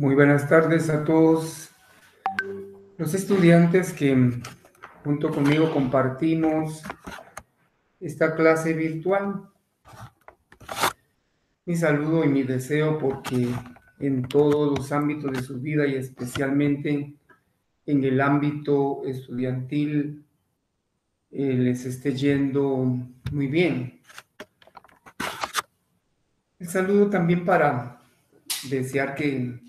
Muy buenas tardes a todos los estudiantes que junto conmigo compartimos esta clase virtual. Mi saludo y mi deseo porque en todos los ámbitos de su vida y especialmente en el ámbito estudiantil les esté yendo muy bien. El saludo también para desear que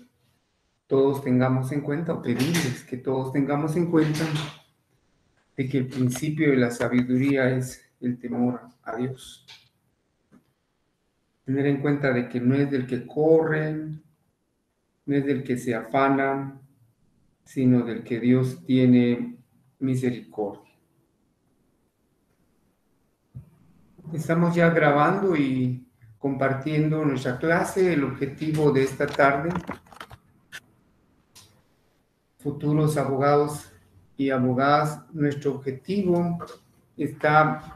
todos tengamos en cuenta o pedirles que todos tengamos en cuenta de que el principio de la sabiduría es el temor a Dios. Tener en cuenta de que no es del que corre, no es del que se afana, sino del que Dios tiene misericordia. Estamos ya grabando y compartiendo nuestra clase. El objetivo de esta tarde, futuros abogados y abogadas, nuestro objetivo está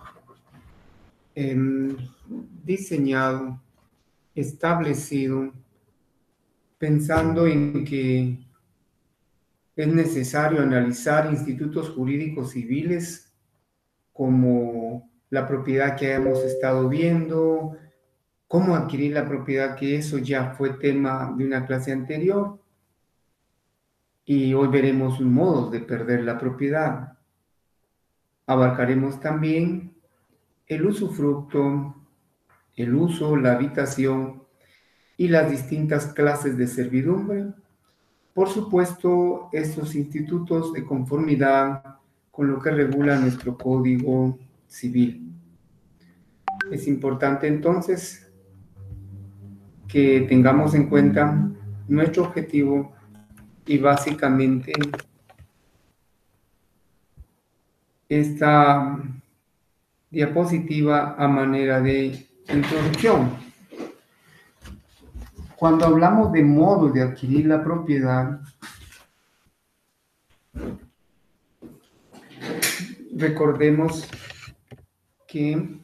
diseñado, establecido, pensando en que es necesario analizar institutos jurídicos civiles como la propiedad que hemos estado viendo, cómo adquirir la propiedad, que eso ya fue tema de una clase anterior, y hoy veremos modos de perder la propiedad. Abarcaremos también el usufructo, el uso, la habitación y las distintas clases de servidumbre. Por supuesto, estos institutos de conformidad con lo que regula nuestro Código Civil. Es importante entonces que tengamos en cuenta nuestro objetivo y básicamente esta diapositiva a manera de introducción. Cuando hablamos de modo de adquirir la propiedad, recordemos que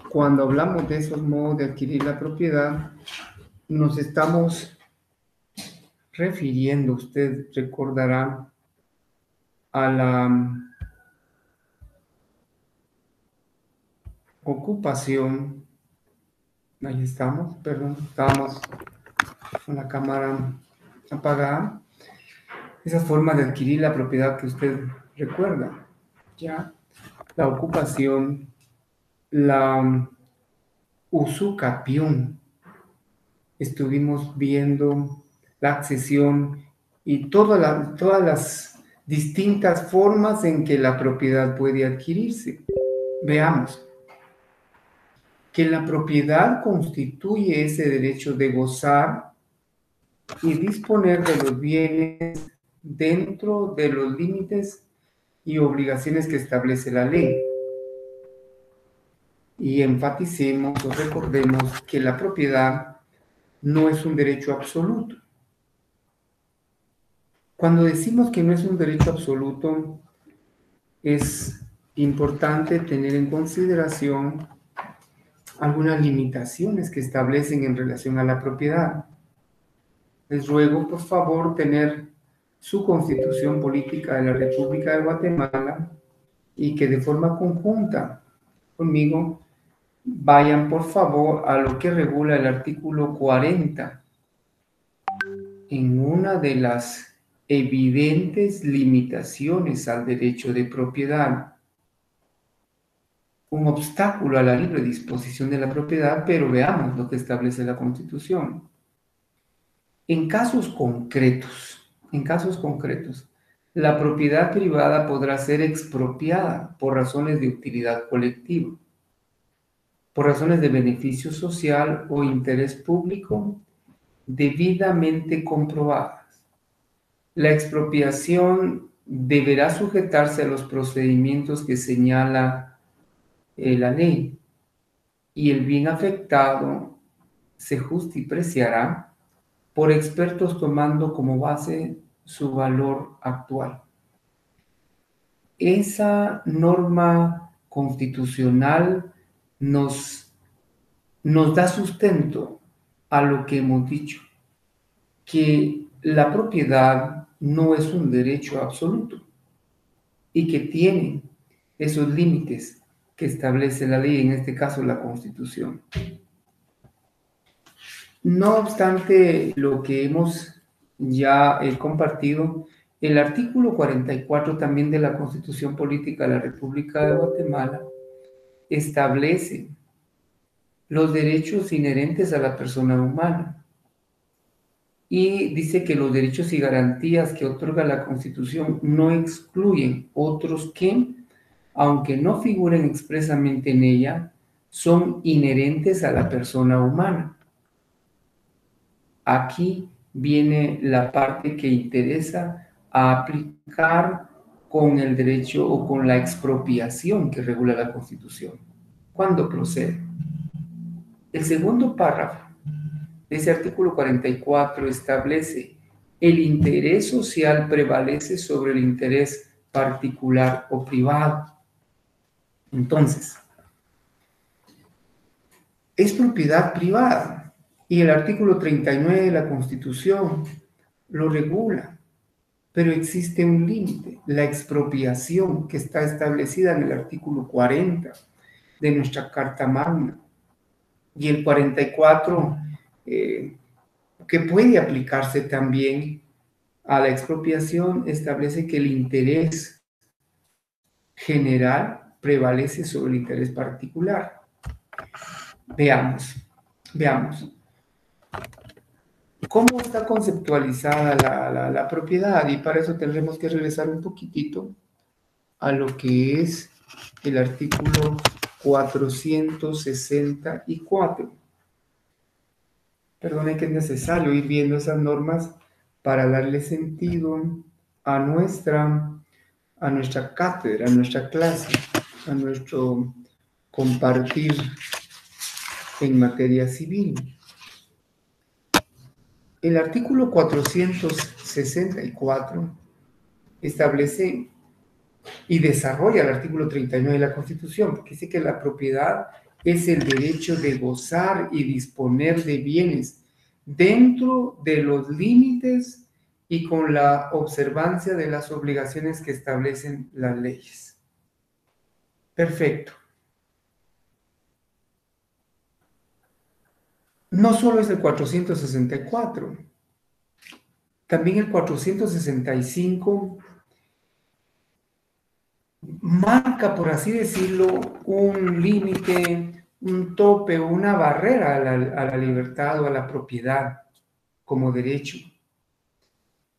cuando hablamos de esos modos de adquirir la propiedad, nos estamos refiriendo, usted recordará, a la ocupación. Ahí estamos, perdón, estábamos con la cámara apagada. Esa forma de adquirir la propiedad que usted recuerda, ya, la ocupación, la usucapión. Estuvimos viendo la accesión y todas las distintas formas en que la propiedad puede adquirirse. Veamos que la propiedad constituye ese derecho de gozar y disponer de los bienes dentro de los límites y obligaciones que establece la ley. Y enfaticemos o recordemos que la propiedad no es un derecho absoluto. Cuando decimos que no es un derecho absoluto, es importante tener en consideración algunas limitaciones que establecen en relación a la propiedad. Les ruego, por favor, tener su Constitución Política de la República de Guatemala y que de forma conjunta conmigo vayan, por favor, a lo que regula el artículo 40 en una de las evidentes limitaciones al derecho de propiedad, un obstáculo a la libre disposición de la propiedad, pero veamos lo que establece la Constitución. En casos concretos, la propiedad privada podrá ser expropiada por razones de utilidad colectiva, por razones de beneficio social o interés público debidamente comprobadas. La expropiación deberá sujetarse a los procedimientos que señala la ley y el bien afectado se justipreciará por expertos tomando como base su valor actual. Esa norma constitucional nos da sustento a lo que hemos dicho, que la propiedad no es un derecho absoluto y que tiene esos límites que establece la ley, en este caso la Constitución. No obstante lo que hemos ya compartido, el artículo 44 también de la Constitución Política de la República de Guatemala establece los derechos inherentes a la persona humana y dice que los derechos y garantías que otorga la Constitución no excluyen otros que, aunque no figuren expresamente en ella, son inherentes a la persona humana. Aquí viene la parte que interesa a aplicar con el derecho o con la expropiación que regula la Constitución. ¿Cuándo procede? El segundo párrafo de ese artículo 44 establece: el interés social prevalece sobre el interés particular o privado. Entonces, es propiedad privada y el artículo 39 de la Constitución lo regula, pero existe un límite, la expropiación, que está establecida en el artículo 40 de nuestra Carta Magna, y el 44 que puede aplicarse también a la expropiación, establece que el interés general prevalece sobre el interés particular. Veamos. ¿Cómo está conceptualizada la propiedad? Y para eso tendremos que regresar un poquitito a lo que es el artículo 464. Perdone que es necesario ir viendo esas normas para darle sentido a nuestra cátedra, a nuestra clase, a nuestro compartir en materia civil. El artículo 464 establece y desarrolla el artículo 39 de la Constitución, porque dice que la propiedad es el derecho de gozar y disponer de bienes dentro de los límites y con la observancia de las obligaciones que establecen las leyes. Perfecto. No solo es el 464, también el 465 marca, por así decirlo, un límite, un tope o una barrera a la libertad o a la propiedad como derecho.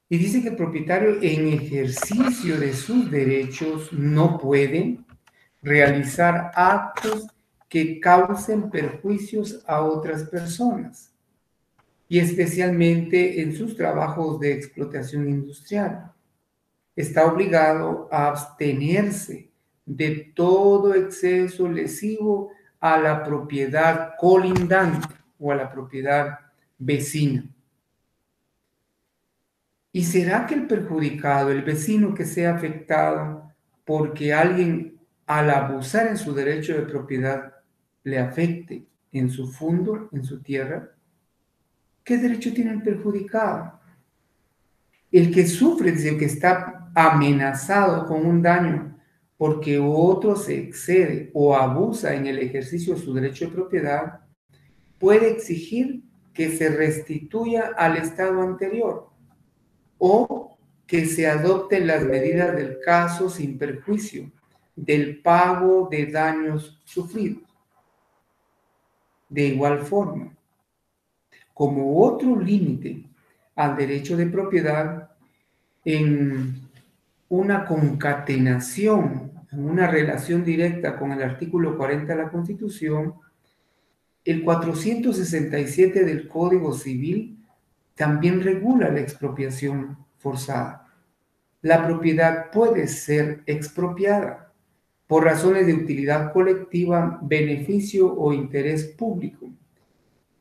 Y dice que el propietario, en ejercicio de sus derechos, no puede realizar actos que causen perjuicios a otras personas, y especialmente en sus trabajos de explotación industrial. Está obligado a abstenerse de todo exceso lesivo a la propiedad colindante o a la propiedad vecina. ¿Y será que el perjudicado, el vecino que sea afectado porque alguien al abusar en su derecho de propiedad le afecte en su fundo, en su tierra? ¿Qué derecho tiene el perjudicado? El que sufre, es el que está amenazado con un daño porque otro se excede o abusa en el ejercicio de su derecho de propiedad, puede exigir que se restituya al estado anterior o que se adopten las medidas del caso sin perjuicio del pago de daños sufridos. De igual forma, como otro límite al derecho de propiedad, en una concatenación, en una relación directa con el artículo 40 de la Constitución, el 467 del Código Civil también regula la expropiación forzada. La propiedad puede ser expropiada por razones de utilidad colectiva, beneficio o interés público,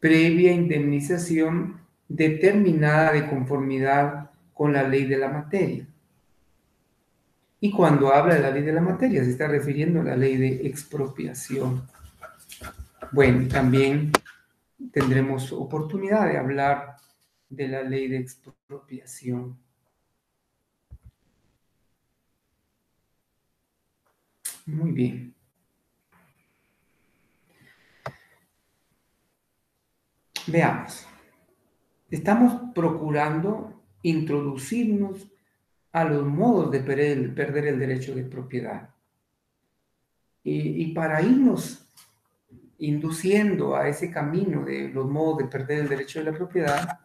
previa indemnización determinada de conformidad con la ley de la materia. Y cuando habla de la ley de la materia, se está refiriendo a la ley de expropiación. Bueno, también tendremos oportunidad de hablar de la ley de expropiación. Muy bien. Veamos. Estamos procurando introducirnos a los modos de perder el derecho de propiedad. Y para irnos induciendo a ese camino de los modos de perder el derecho de la propiedad,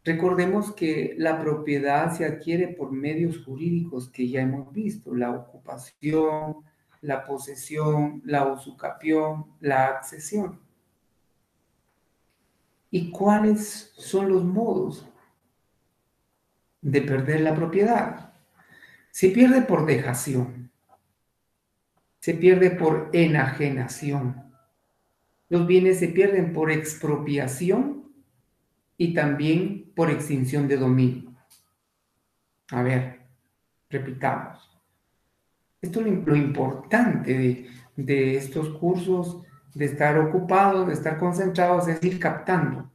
recordemos que la propiedad se adquiere por medios jurídicos que ya hemos visto: la ocupación, la posesión, la usucapión, la accesión. ¿Y cuáles son los modos de perder la propiedad? Se pierde por dejación, se pierde por enajenación, los bienes se pierden por expropiación y también por extinción de dominio. A ver, repitamos. Esto es lo importante de estos cursos, de estar ocupados, de estar concentrados, es ir captando.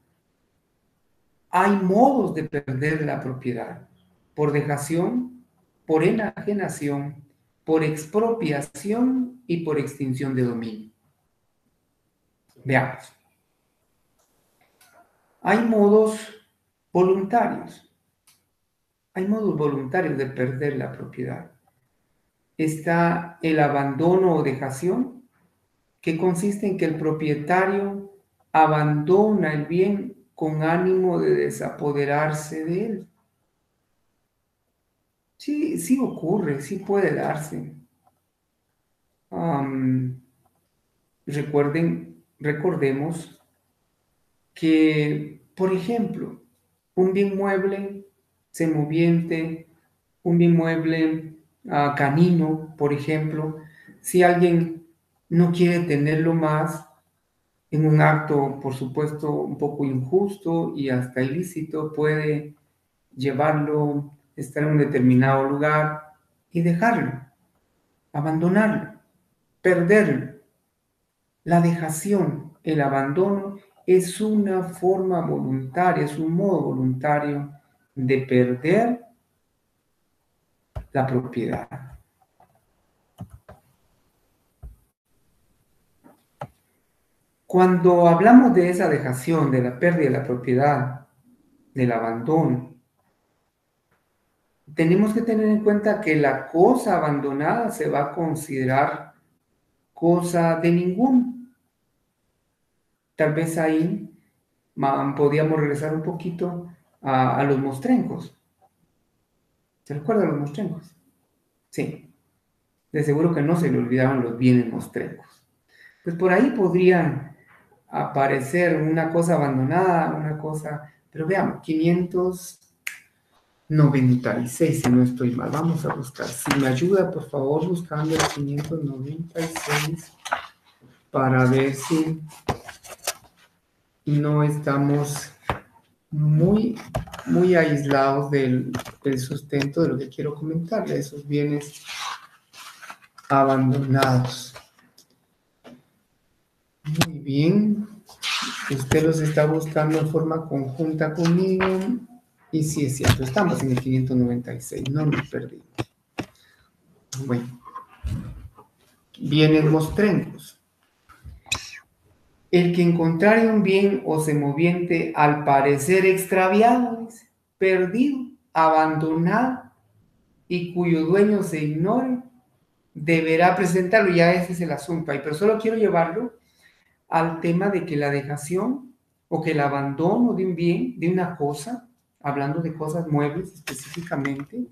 Hay modos de perder la propiedad: por dejación, por enajenación, por expropiación y por extinción de dominio. Veamos. Hay modos voluntarios. Hay modos voluntarios de perder la propiedad. Está el abandono o dejación, que consiste en que el propietario abandona el bien con ánimo de desapoderarse de él. Sí, sí ocurre, sí puede darse. Recordemos que, por ejemplo, un bien mueble semoviente, un bien mueble canino, por ejemplo, si alguien no quiere tenerlo más, en un acto, por supuesto, un poco injusto y hasta ilícito, puede llevarlo, estar en un determinado lugar y dejarlo, abandonarlo, perderlo. La dejación, el abandono, es una forma voluntaria, es un modo voluntario de perder la propiedad. Cuando hablamos de esa dejación, de la pérdida de la propiedad, del abandono, tenemos que tener en cuenta que la cosa abandonada se va a considerar cosa de ninguno. Tal vez ahí podíamos regresar un poquito a los mostrencos. ¿Se recuerdan los mostrencos? Sí. De seguro que no se le olvidaron los bienes mostrencos. Pues por ahí podrían aparecer una cosa abandonada, una cosa... Pero veamos, 596, si no estoy mal. Vamos a buscar. Si me ayuda, por favor, buscando el 596 para ver si no estamos muy aislados del sustento de lo que quiero comentar, de esos bienes abandonados. Muy bien. Usted los está buscando en forma conjunta conmigo. Y sí, es cierto, estamos en el 596, no me perdí. Bueno, bienes mostrencos. El que encontrare un bien o semoviente al parecer extraviado, perdido, abandonado, y cuyo dueño se ignore, deberá presentarlo. Ya ese es el asunto ahí, pero solo quiero llevarlo al tema de que la dejación o que el abandono de un bien, de una cosa, hablando de cosas muebles específicamente,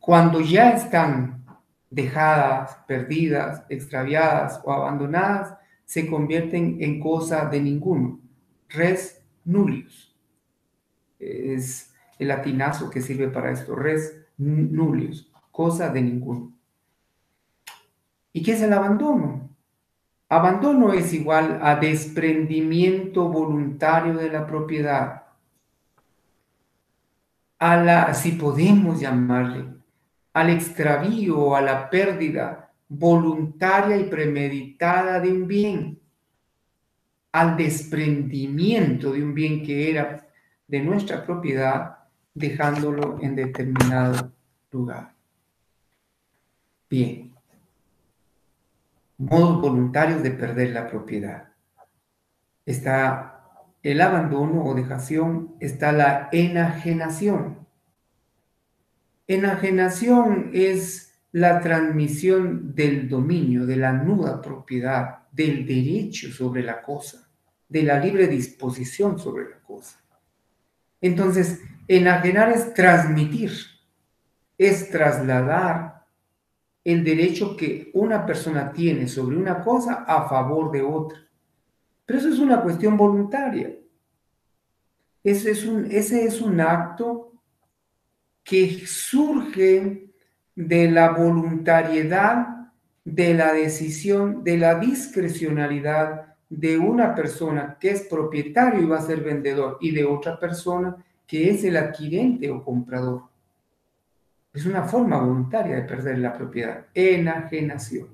cuando ya están dejadas, perdidas, extraviadas o abandonadas, se convierten en cosa de ninguno. Res nullius. Es el latinazo que sirve para esto. Res nullius. Cosa de ninguno. ¿Y qué es el abandono? Abandono es igual a desprendimiento voluntario de la propiedad. Si podemos llamarle, al extravío o a la pérdida voluntaria y premeditada de un bien. al desprendimiento de un bien que era de nuestra propiedad, dejándolo en determinado lugar. Bien, modos voluntarios de perder la propiedad. Está el abandono o dejación, está la enajenación. Enajenación es la transmisión del dominio, de la nuda propiedad, del derecho sobre la cosa, de la libre disposición sobre la cosa. Entonces, enajenar es transmitir, es trasladar el derecho que una persona tiene sobre una cosa a favor de otra. Pero eso es una cuestión voluntaria. Ese es un acto que surge de la voluntariedad, de la decisión, de la discrecionalidad de una persona que es propietario y va a ser vendedor, y de otra persona que es el adquirente o comprador. Es una forma voluntaria de perder la propiedad, enajenación.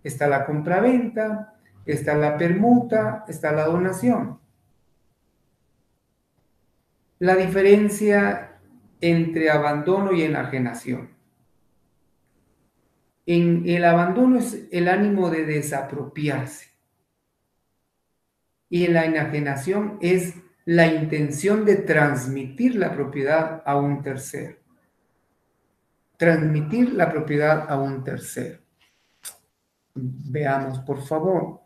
Está la compraventa, está la permuta, está la donación. La diferencia entre abandono y enajenación. En el abandono es el ánimo de desapropiarse. Y en la enajenación es la intención de transmitir la propiedad a un tercero. Transmitir la propiedad a un tercero. Veamos, por favor.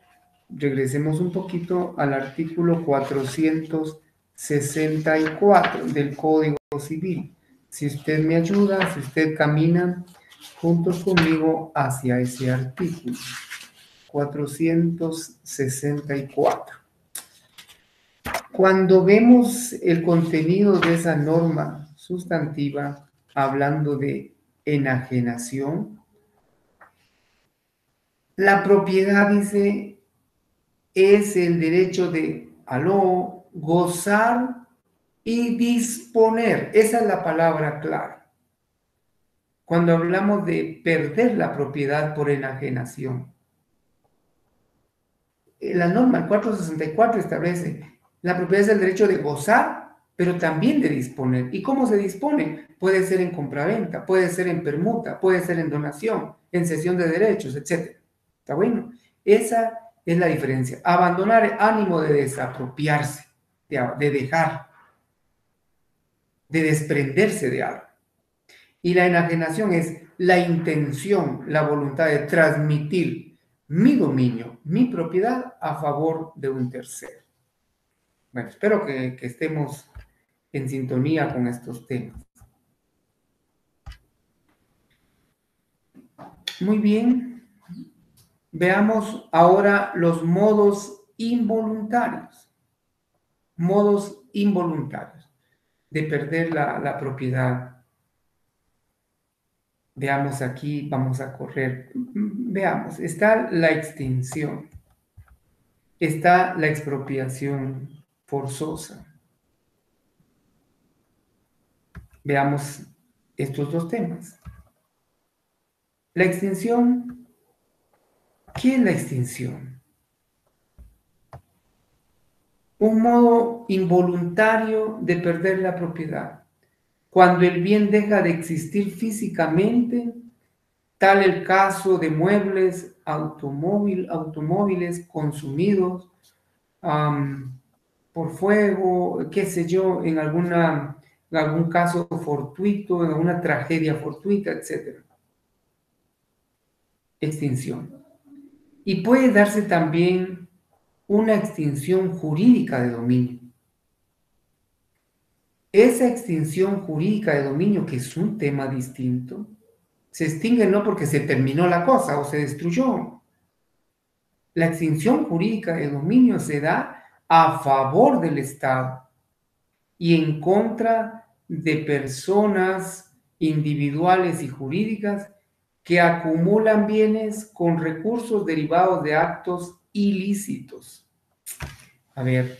Regresemos un poquito al artículo 464 del Código Civil. Si usted me ayuda, si usted camina juntos conmigo hacia ese artículo. 464. Cuando vemos el contenido de esa norma sustantiva, hablando de enajenación, la propiedad, dice, es el derecho de, gozar y disponer. Esa es la palabra clave. Cuando hablamos de perder la propiedad por enajenación. La norma, el 464, establece, la propiedad es el derecho de gozar, pero también de disponer. ¿Y cómo se dispone? Puede ser en compraventa, puede ser en permuta, puede ser en donación, en cesión de derechos, etc. ¿Está bueno? Esa es la diferencia. Abandonar el ánimo de desapropiarse, de dejar, de desprenderse de algo. Y la enajenación es la intención, la voluntad de transmitir mi dominio, mi propiedad a favor de un tercero. Bueno, espero que estemos en sintonía con estos temas. Muy bien. Veamos ahora los modos involuntarios. Modos involuntarios de perder la propiedad. Veamos aquí, vamos a correr. Veamos, está la extinción. Está la expropiación forzosa. Veamos estos dos temas. La extinción. ¿Qué es la extinción? Un modo involuntario de perder la propiedad. Cuando el bien deja de existir físicamente, tal el caso de muebles, automóviles consumidos por fuego, qué sé yo, en algún caso fortuito, en alguna tragedia fortuita, etc. Extinción. Y puede darse también una extinción jurídica de dominio. Esa extinción jurídica de dominio, que es un tema distinto, se extingue no porque se terminó la cosa o se destruyó. La extinción jurídica de dominio se da a favor del Estado y en contra de personas individuales y jurídicas que acumulan bienes con recursos derivados de actos ilícitos. A ver,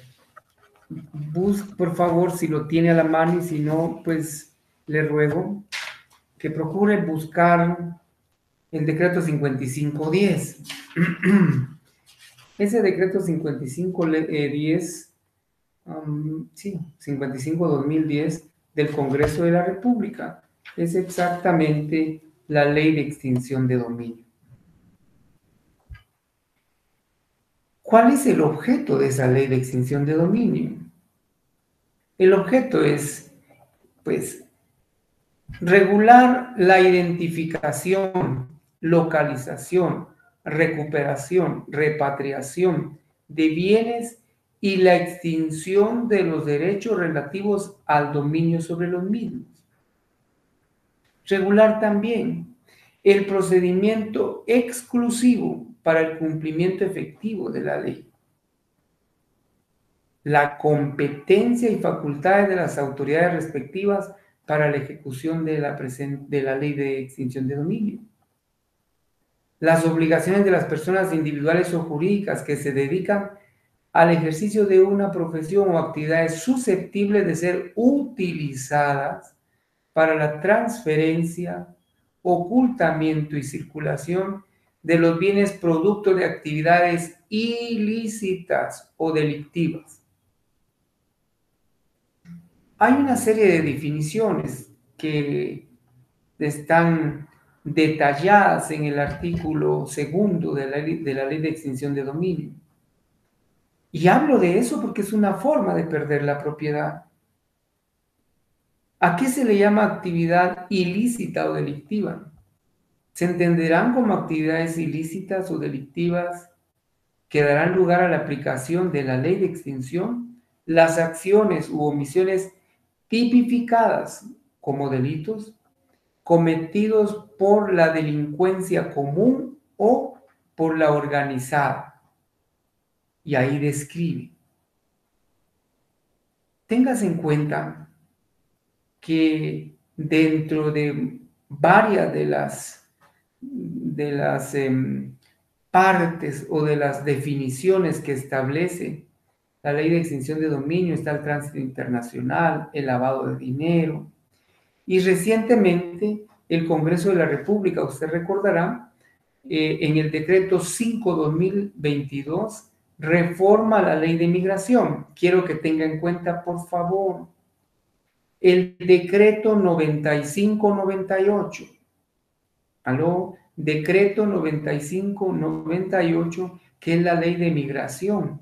por favor, si lo tiene a la mano, y si no, pues le ruego que procure buscar el decreto 5510. Ese decreto 5510, sí, 55-2010 del Congreso de la República es exactamente la ley de extinción de dominio. ¿Cuál es el objeto de esa ley de extinción de dominio? El objeto es, pues, regular la identificación, localización, recuperación, repatriación de bienes y la extinción de los derechos relativos al dominio sobre los mismos. Regular también el procedimiento exclusivo para el cumplimiento efectivo de la ley, la competencia y facultades de las autoridades respectivas para la ejecución de la ley de extinción de dominio, las obligaciones de las personas individuales o jurídicas que se dedican al ejercicio de una profesión o actividades susceptibles de ser utilizadas para la transferencia, ocultamiento y circulación de los bienes producto de actividades ilícitas o delictivas. Hay una serie de definiciones que están detalladas en el artículo 2 de la ley de extinción de dominio. Y hablo de eso porque es una forma de perder la propiedad. ¿A qué se le llama actividad ilícita o delictiva? Se entenderán como actividades ilícitas o delictivas que darán lugar a la aplicación de la ley de extinción las acciones u omisiones tipificadas como delitos cometidos por la delincuencia común o por la organizada. Y ahí describe. Tengas en cuenta que dentro de varias de las partes o de las definiciones que establece la ley de extinción de dominio está el tránsito internacional, el lavado de dinero, y recientemente el Congreso de la República, usted recordará, en el decreto 5/2022 reforma la ley de migración. Quiero que tenga en cuenta, por favor, el decreto 95/98. ¿Aló? Decreto 95/98, que es la ley de migración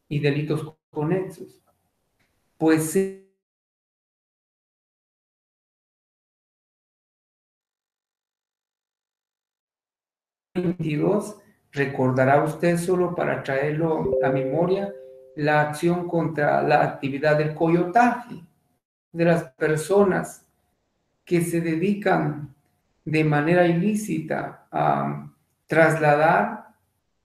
y delitos conexos. Pues 22, recordará usted, solo para traerlo a memoria, la acción contra la actividad del coyotaje, de las personas que se dedican de manera ilícita trasladar,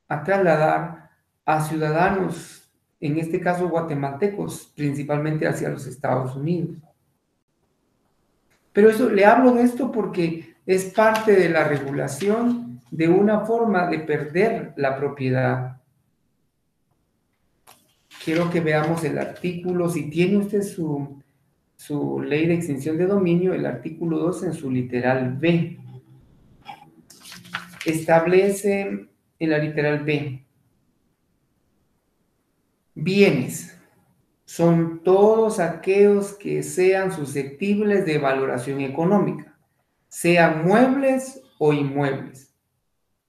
a trasladar a ciudadanos, en este caso guatemaltecos, principalmente hacia los Estados Unidos. Pero eso, le hablo de esto porque es parte de la regulación de una forma de perder la propiedad. Quiero que veamos el artículo, si tiene usted su ley de extinción de dominio, el artículo 2 en su literal B. Establece en la literal B, bienes son todos aquellos que sean susceptibles de valoración económica, sean muebles o inmuebles,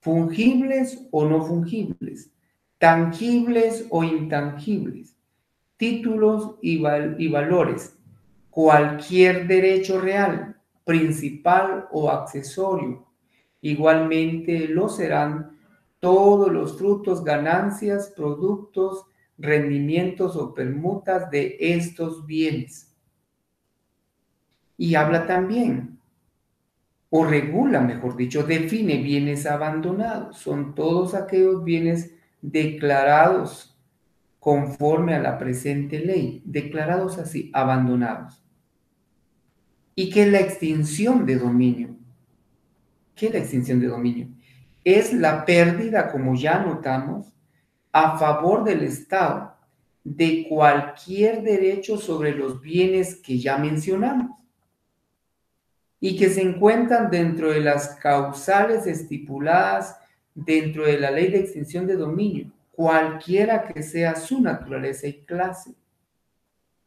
fungibles o no fungibles, tangibles o intangibles, títulos y valores, cualquier derecho real, principal o accesorio. Igualmente lo serán todos los frutos, ganancias, productos, rendimientos o permutas de estos bienes. Y habla también, o regula, mejor dicho, define bienes abandonados. Son todos aquellos bienes declarados conforme a la presente ley, declarados así, abandonados. ¿Y qué es la extinción de dominio? ¿Qué es la extinción de dominio? Es la pérdida, como ya notamos, a favor del Estado de cualquier derecho sobre los bienes que ya mencionamos y que se encuentran dentro de las causales estipuladas dentro de la ley de extinción de dominio, cualquiera que sea su naturaleza y clase,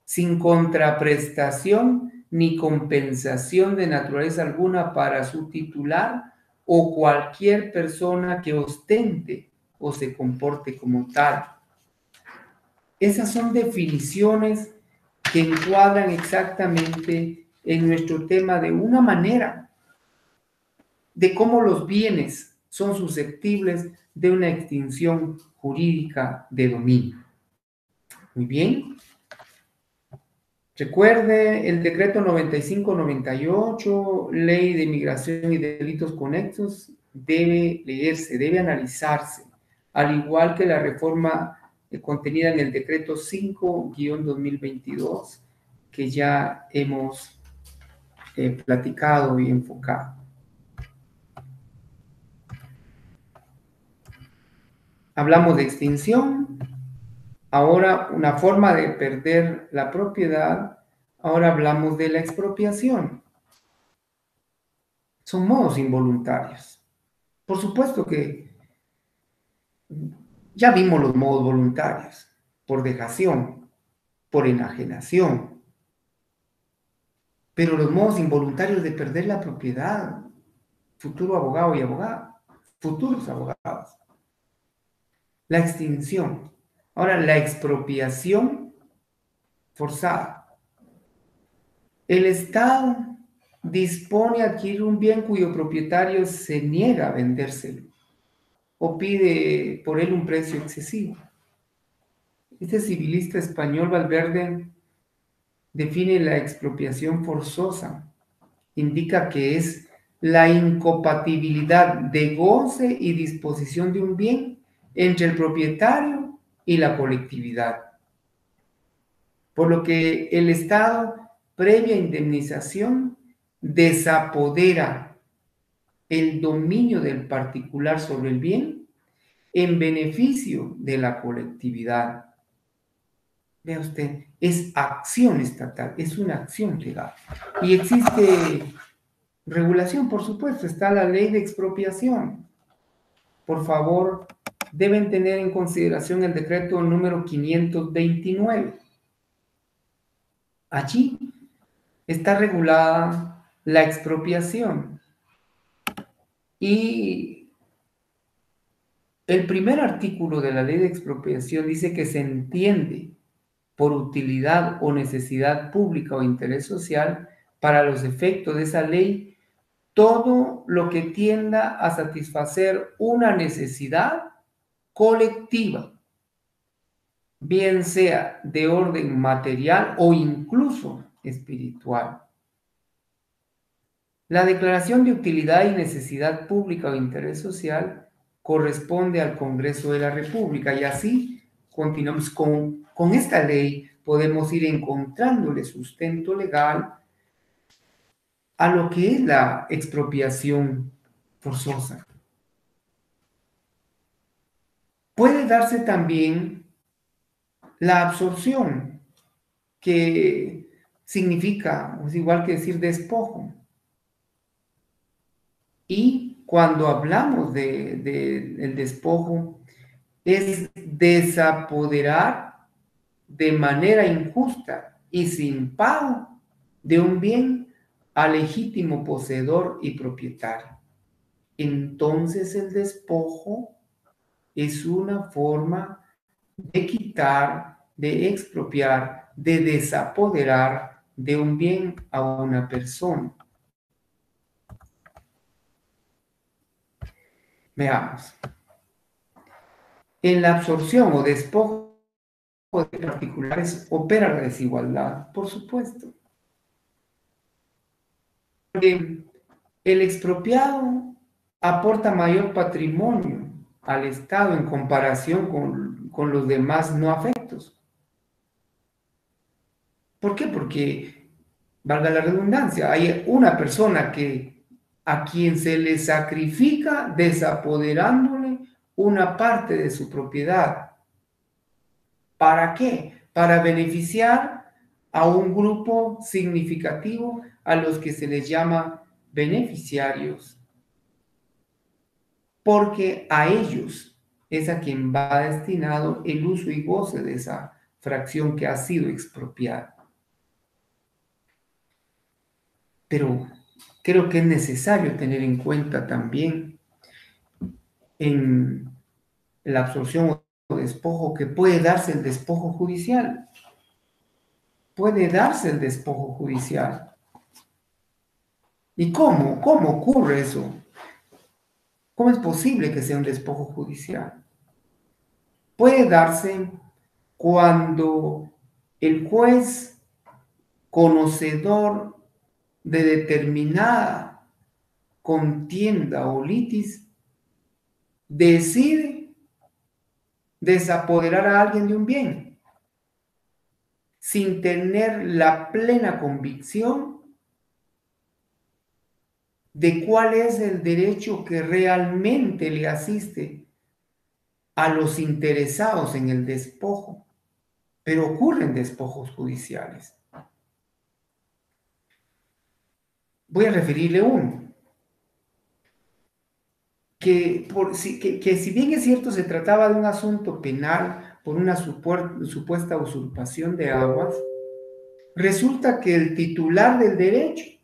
sin contraprestación ni compensación de naturaleza alguna para su titular o cualquier persona que ostente o se comporte como tal. Esas son definiciones que encuadran exactamente en nuestro tema de una manera de cómo los bienes son susceptibles de una extinción jurídica de dominio. Muy bien. Recuerde el decreto 95-98, ley de migración y delitos conexos, debe leerse, debe analizarse, al igual que la reforma contenida en el decreto 5-2022, que ya hemos platicado y enfocado. Hablamos de extinción, ahora una forma de perder la propiedad, ahora hablamos de la expropiación. Son modos involuntarios. Por supuesto que ya vimos los modos voluntarios, por dejación, por enajenación, pero los modos involuntarios de perder la propiedad, futuro abogado y abogada, futuros abogados, la extinción, ahora la expropiación forzada. El Estado dispone a adquirir un bien cuyo propietario se niega a vendérselo o pide por él un precio excesivo. Este civilista español Valverde define la expropiación forzosa. Indica que es la incompatibilidad de goce y disposición de un bien entre el propietario y la colectividad. Por lo que el Estado, previa indemnización, desapodera el dominio del particular sobre el bien en beneficio de la colectividad. Vea usted, es acción estatal, es una acción legal. Y existe regulación, por supuesto, está la ley de expropiación. Por favor, deben tener en consideración el decreto número 529. Allí está regulada la expropiación. Y el primer artículo de la ley de expropiación dice que se entiende por utilidad o necesidad pública o interés social para los efectos de esa ley todo lo que tienda a satisfacer una necesidad colectiva, bien sea de orden material o incluso espiritual. La declaración de utilidad y necesidad pública o interés social corresponde al Congreso de la República y así continuamos con esta ley, podemos ir encontrándole sustento legal a lo que es la expropiación forzosa. Puede darse también la absorción, que significa, es igual que decir despojo. Y cuando hablamos del despojo, es desapoderar de manera injusta y sin pago de un bien al legítimo poseedor y propietario. Entonces el despojo es una forma de quitar, de expropiar, de desapoderar de un bien a una persona. Veamos. En la absorción o despojo de particulares opera la desigualdad, por supuesto. Porque el expropiado aporta mayor patrimonio al Estado en comparación con los demás no afectos. ¿Por qué? Porque, valga la redundancia, hay una persona a quien se le sacrifica desapoderándole una parte de su propiedad. ¿Para qué? Para beneficiar a un grupo significativo a los que se les llama beneficiarios porque a ellos es a quien va destinado el uso y goce de esa fracción que ha sido expropiada. Pero creo que es necesario tener en cuenta también en la absorción o despojo que puede darse el despojo judicial. Puede darse el despojo judicial. ¿Y cómo? ¿Cómo ocurre eso? ¿Cómo es posible que sea un despojo judicial? Puede darse cuando el juez, conocedor de determinada contienda o litis, decide desapoderar a alguien de un bien sin tener la plena convicción de cuál es el derecho que realmente le asiste a los interesados en el despojo. Pero ocurren despojos judiciales. Voy a referirle uno, que si bien es cierto se trataba de un asunto penal por una supuesta usurpación de aguas, resulta que el titular del derecho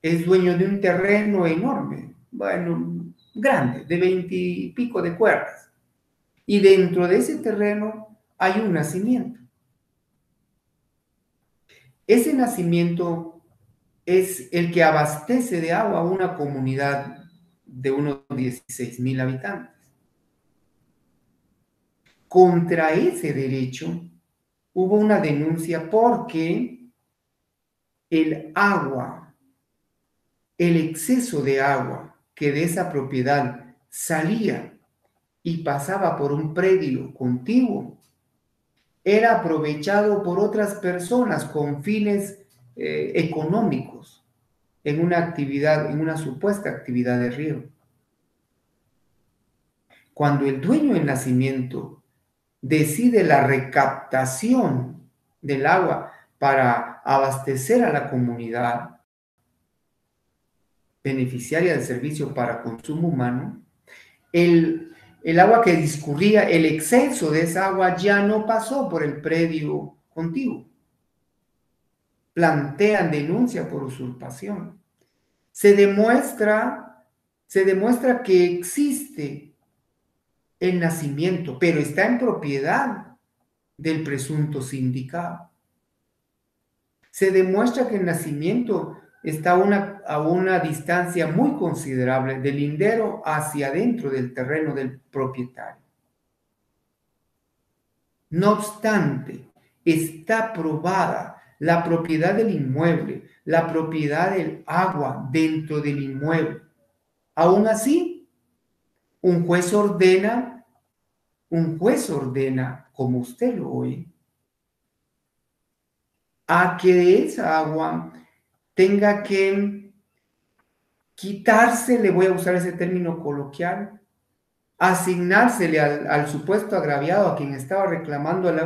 es dueño de un terreno enorme, bueno, grande, de 20 y pico de cuerdas. Y dentro de ese terreno hay un nacimiento. Ese nacimiento es el que abastece de agua a una comunidad de unos 16,000 habitantes. Contra ese derecho hubo una denuncia porque el agua, el exceso de agua que de esa propiedad salía y pasaba por un predio contiguo, era aprovechado por otras personas con fines económicos en una actividad, en una supuesta actividad de riego. Cuando el dueño del nacimiento decide la recaptación del agua para abastecer a la comunidad beneficiaria del servicio para consumo humano, el agua que discurría, el exceso de esa agua ya no pasó por el predio contiguo. Plantean denuncia por usurpación. Se demuestra que existe el nacimiento, pero está en propiedad del presunto sindicado. Se demuestra que el nacimiento está a una distancia muy considerable del lindero hacia adentro del terreno del propietario. No obstante, está probada la propiedad del inmueble, la propiedad del agua dentro del inmueble. Aún así, un juez ordena, como usted lo oye, a que esa agua tenga que quitarse, le voy a usar ese término coloquial, asignársele al supuesto agraviado a quien estaba reclamando el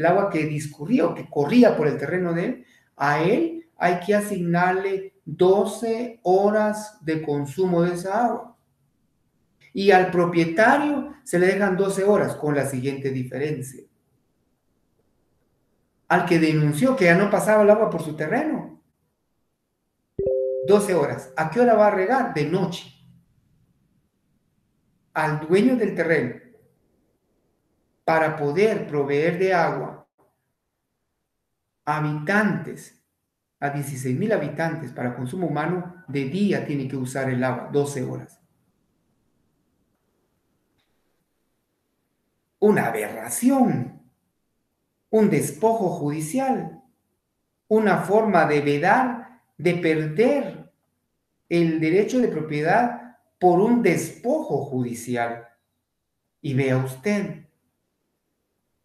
agua que discurría o que corría por el terreno de él, a él hay que asignarle 12 horas de consumo de esa agua. Y al propietario se le dejan 12 horas con la siguiente diferencia. Al que denunció que ya no pasaba el agua por su terreno, 12 horas. ¿A qué hora va a regar? De noche. Al dueño del terreno, para poder proveer de agua a habitantes, a 16,000 habitantes para consumo humano, de día tiene que usar el agua, 12 horas. Una aberración, un despojo judicial, una forma de vedar, de perder el derecho de propiedad por un despojo judicial. Y vea usted,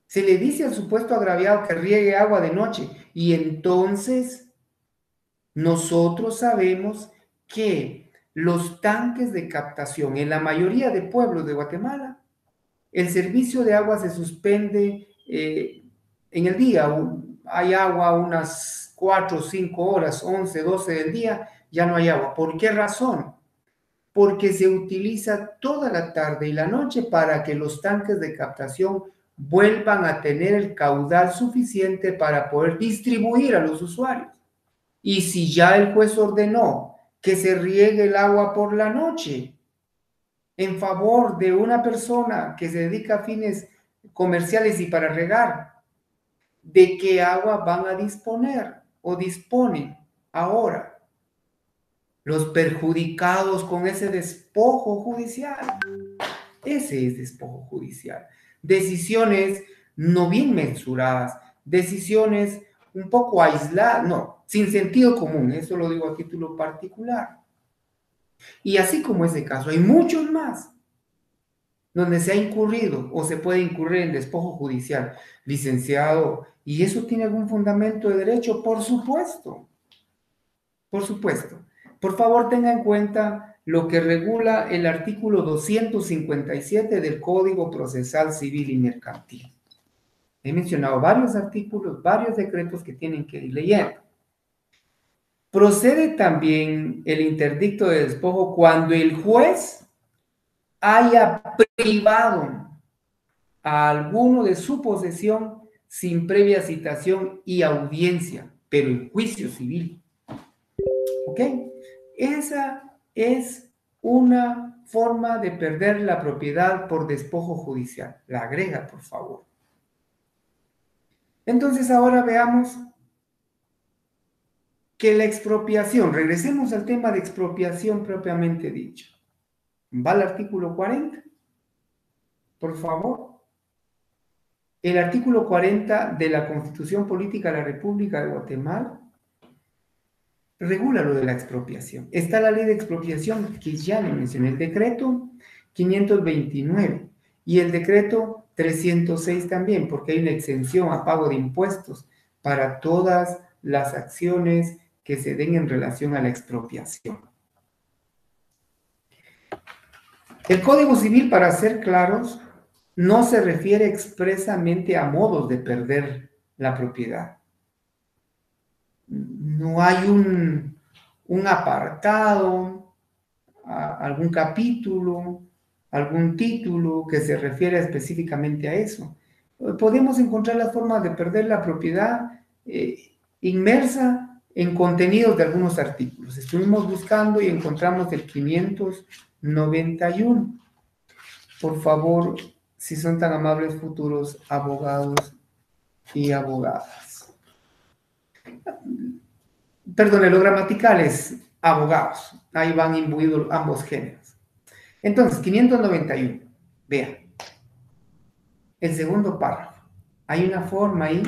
se le dice al supuesto agraviado que riegue agua de noche y entonces nosotros sabemos que los tanques de captación en la mayoría de pueblos de Guatemala, el servicio de agua se suspende en el día. Hay agua unas 4, 5 horas, 11, 12 del día, ya no hay agua. ¿Por qué razón? porque se utiliza toda la tarde y la noche para que los tanques de captación vuelvan a tener el caudal suficiente para poder distribuir a los usuarios. Y si ya el juez ordenó que se riegue el agua por la noche en favor de una persona que se dedica a fines comerciales y para regar, ¿de qué agua van a disponer o disponen ahora los perjudicados con ese despojo judicial? Ese es despojo judicial. Decisiones no bien mensuradas, decisiones un poco aisladas, no, sin sentido común, eso lo digo a título particular. Y así como ese caso, hay muchos más donde se ha incurrido o se puede incurrir en despojo judicial, licenciado, ¿y eso tiene algún fundamento de derecho? Por supuesto, por supuesto. Por favor, tenga en cuenta lo que regula el artículo 257 del Código Procesal Civil y Mercantil. He mencionado varios artículos, varios decretos que tienen que ir leyendo. Procede también el interdicto de despojo cuando el juez haya privado a alguno de su posesión sin previa citación y audiencia, pero en juicio civil. ¿Ok? Esa es una forma de perder la propiedad por despojo judicial. La agrega, por favor. Entonces ahora veamos que la expropiación, regresemos al tema de expropiación propiamente dicho. Va al artículo 40, por favor. El artículo 40 de la Constitución Política de la República de Guatemala regula lo de la expropiación. Está la ley de expropiación que ya le mencioné, el decreto 529 y el decreto 306 también, porque hay una exención a pago de impuestos para todas las acciones que se den en relación a la expropiación. El Código Civil, para ser claros, no se refiere expresamente a modos de perder la propiedad. No hay un apartado, algún capítulo, algún título que se refiere específicamente a eso. Podemos encontrar las formas de perder la propiedad inmersa en contenidos de algunos artículos. Estuvimos buscando y encontramos el 591. Por favor, si son tan amables, futuros abogados y abogadas. Perdón, los gramaticales, abogados. Ahí van imbuidos ambos géneros. Entonces, 591. Vean. El segundo párrafo. Hay una forma ahí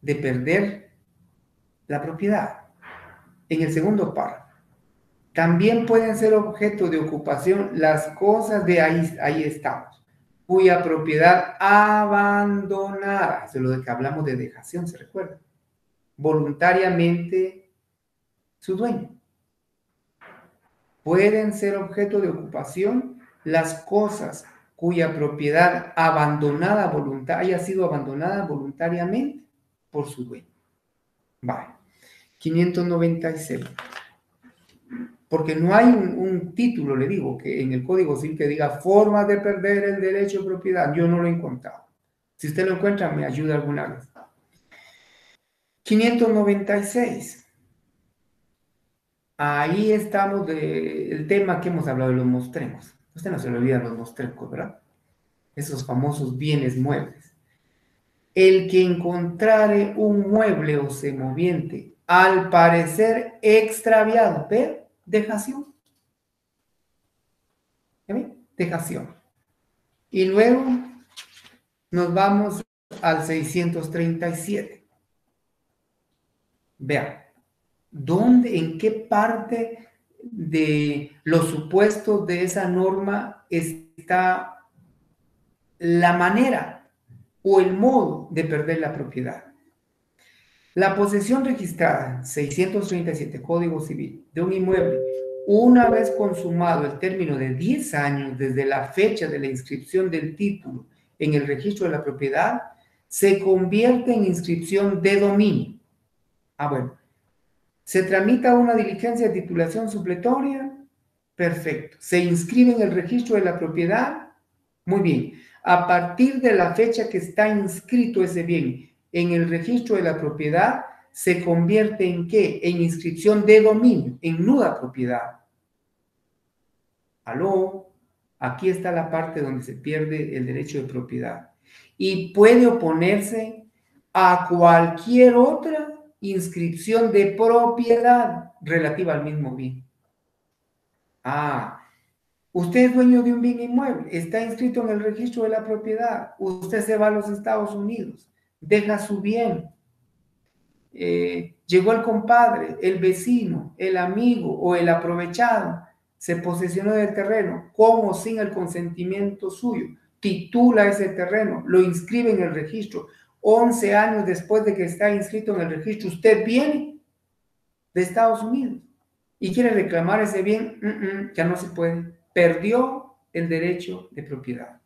de perder la propiedad. En el segundo párrafo. También pueden ser objeto de ocupación las cosas de ahí estamos, cuya propiedad abandonada, eso es lo de que hablamos de dejación, ¿se recuerda? Voluntariamente su dueño. Pueden ser objeto de ocupación las cosas cuya propiedad haya sido abandonada voluntariamente por su dueño. Vale. 596. Porque no hay un título, le digo, que en el Código Civil que diga forma de perder el derecho de propiedad. Yo no lo he encontrado. Si usted lo encuentra, me ayuda alguna vez. 596. Ahí estamos del tema que hemos hablado de los mostrencos. Usted no se le olvida los mostrencos, ¿verdad? Esos famosos bienes muebles. El que encontrare un mueble o semoviente, al parecer extraviado, ¿ve? Dejación. Dejación. Y luego nos vamos al 637. Vean, en qué parte de los supuestos de esa norma está la manera o el modo de perder la propiedad? La posesión registrada, 637, Código Civil, de un inmueble, una vez consumado el término de 10 años desde la fecha de la inscripción del título en el registro de la propiedad, se convierte en inscripción de dominio. Bueno, ¿Se tramita una diligencia de titulación supletoria? Perfecto. ¿Se inscribe en el registro de la propiedad? Muy bien. A partir de la fecha que está inscrito ese bien en el registro de la propiedad, ¿se convierte en qué? En inscripción de dominio, en nuda propiedad. Aló, aquí está la parte donde se pierde el derecho de propiedad. Y puede oponerse a cualquier otra inscripción de propiedad relativa al mismo bien. Ah, usted es dueño de un bien inmueble, está inscrito en el registro de la propiedad, usted se va a los Estados Unidos, deja su bien, llegó el compadre, el vecino, el amigo o el aprovechado, se posesionó del terreno, con o sin el consentimiento suyo, titula ese terreno, lo inscribe en el registro. 11 años después de que está inscrito en el registro, usted viene de Estados Unidos y quiere reclamar ese bien, ya no se puede. Perdió el derecho de propiedad.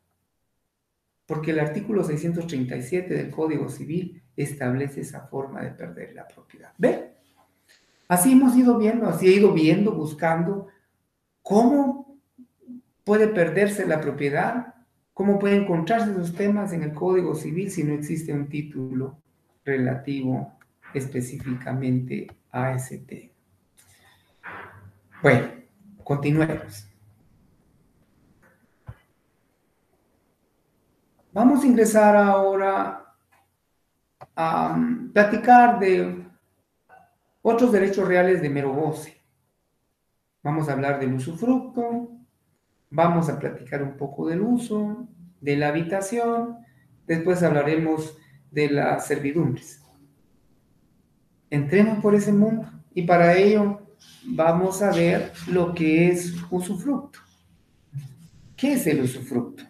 Porque el artículo 637 del Código Civil establece esa forma de perder la propiedad. ¿Ve? Así hemos ido viendo, así he ido viendo, buscando cómo puede perderse la propiedad, cómo pueden encontrarse esos temas en el Código Civil si no existe un título relativo específicamente a ese tema. Bueno, continuemos. Vamos a ingresar ahora a platicar de otros derechos reales de mero goce. Vamos a hablar del usufructo, vamos a platicar un poco del uso, de la habitación, después hablaremos de las servidumbres. Entremos por ese mundo y para ello vamos a ver lo que es usufructo. ¿Qué es el usufructo?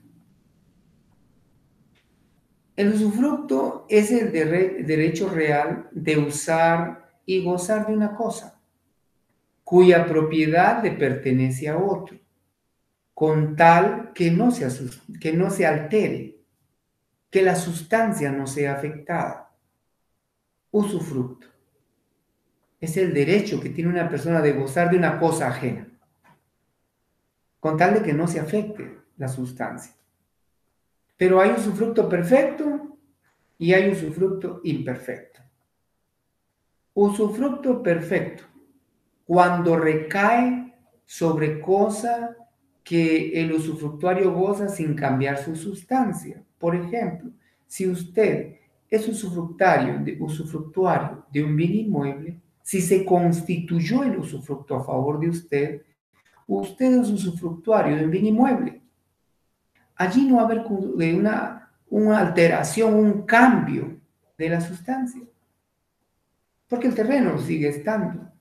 El usufructo es el derecho real de usar y gozar de una cosa, cuya propiedad le pertenece a otro, con tal que no se altere, que la sustancia no sea afectada. Usufructo es el derecho que tiene una persona de gozar de una cosa ajena, con tal de que no se afecte la sustancia. Pero hay usufructo perfecto y hay usufructo imperfecto. Usufructo perfecto, cuando recae sobre cosa que el usufructuario goza sin cambiar su sustancia. Por ejemplo, si usted es usufructuario de un bien inmueble, si se constituyó el usufructo a favor de usted, usted es usufructuario de un bien inmueble. Allí no va a haber una alteración, un cambio de la sustancia, porque el terreno sigue estando.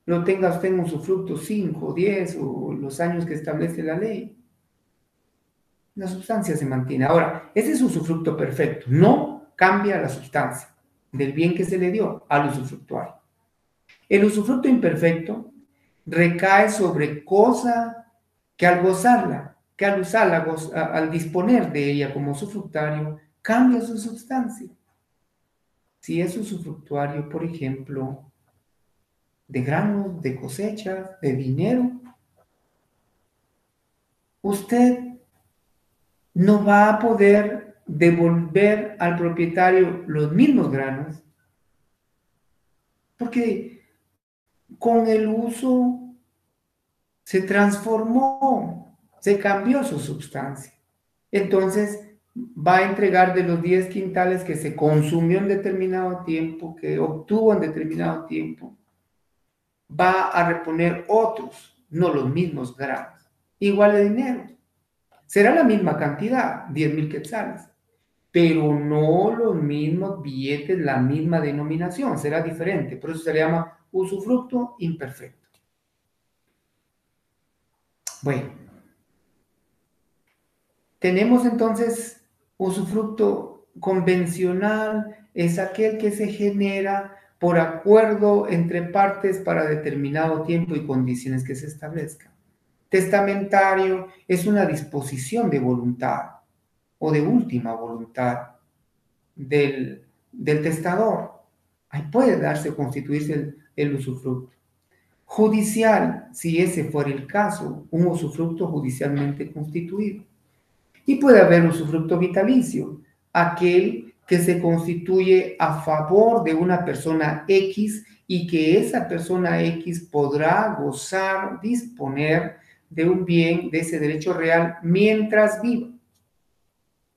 No tenga usted en usufructo 5, 10 o los años que establece la ley. La sustancia se mantiene. Ahora, ese es usufructo perfecto. No cambia la sustancia del bien que se le dio al usufructuario. El usufructo imperfecto recae sobre cosa que al gozarla, que al usarla, al disponer de ella como usufructuario, cambia su sustancia. Si es usufructuario, por ejemplo, de granos, de cosechas, de dinero, usted no va a poder devolver al propietario los mismos granos, porque con el uso se transformó, se cambió su sustancia. Entonces va a entregar de los 10 quintales que se consumió en determinado tiempo, que obtuvo en determinado tiempo, va a reponer otros, no los mismos granos, igual de dinero. Será la misma cantidad, 10,000 quetzales, pero no los mismos billetes, la misma denominación, será diferente. Por eso se le llama usufructo imperfecto. Bueno, tenemos entonces usufructo convencional, es aquel que se genera por acuerdo entre partes para determinado tiempo y condiciones que se establezcan. Testamentario es una disposición de voluntad o de última voluntad del testador. ahí puede darse o constituirse el usufructo. Judicial, si ese fuera el caso, un usufructo judicialmente constituido. Y puede haber usufructo vitalicio, aquel que se constituye a favor de una persona X y que esa persona X podrá gozar, disponer de un bien, de ese derecho real, mientras viva.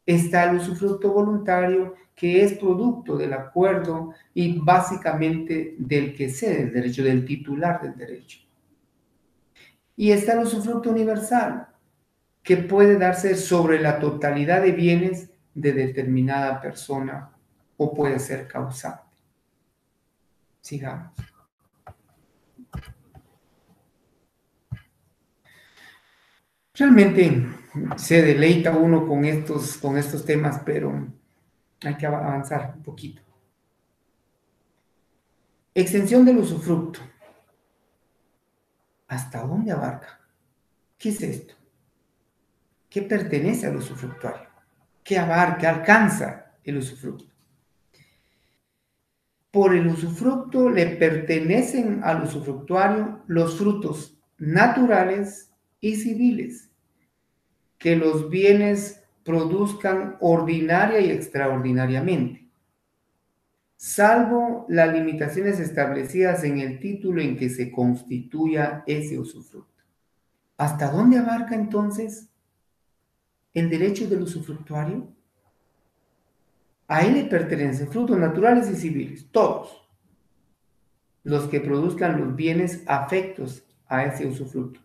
Está el usufructo voluntario, que es producto del acuerdo y básicamente del que cede el derecho, del titular del derecho. Y está el usufructo universal, que puede darse sobre la totalidad de bienes de determinada persona o puede ser causante. Sigamos. Realmente se deleita uno con estos temas, pero hay que avanzar un poquito. Extensión del usufructo. ¿Hasta dónde abarca? ¿Qué es esto? ¿Qué pertenece al usufructuario? ¿Qué abarca, alcanza el usufructo? Por el usufructo le pertenecen al usufructuario los frutos naturales y civiles que los bienes produzcan ordinaria y extraordinariamente, salvo las limitaciones establecidas en el título en que se constituya ese usufructo. ¿Hasta dónde abarca entonces el derecho del usufructuario? A él le pertenecen frutos naturales y civiles, todos los que produzcan los bienes afectos a ese usufructo,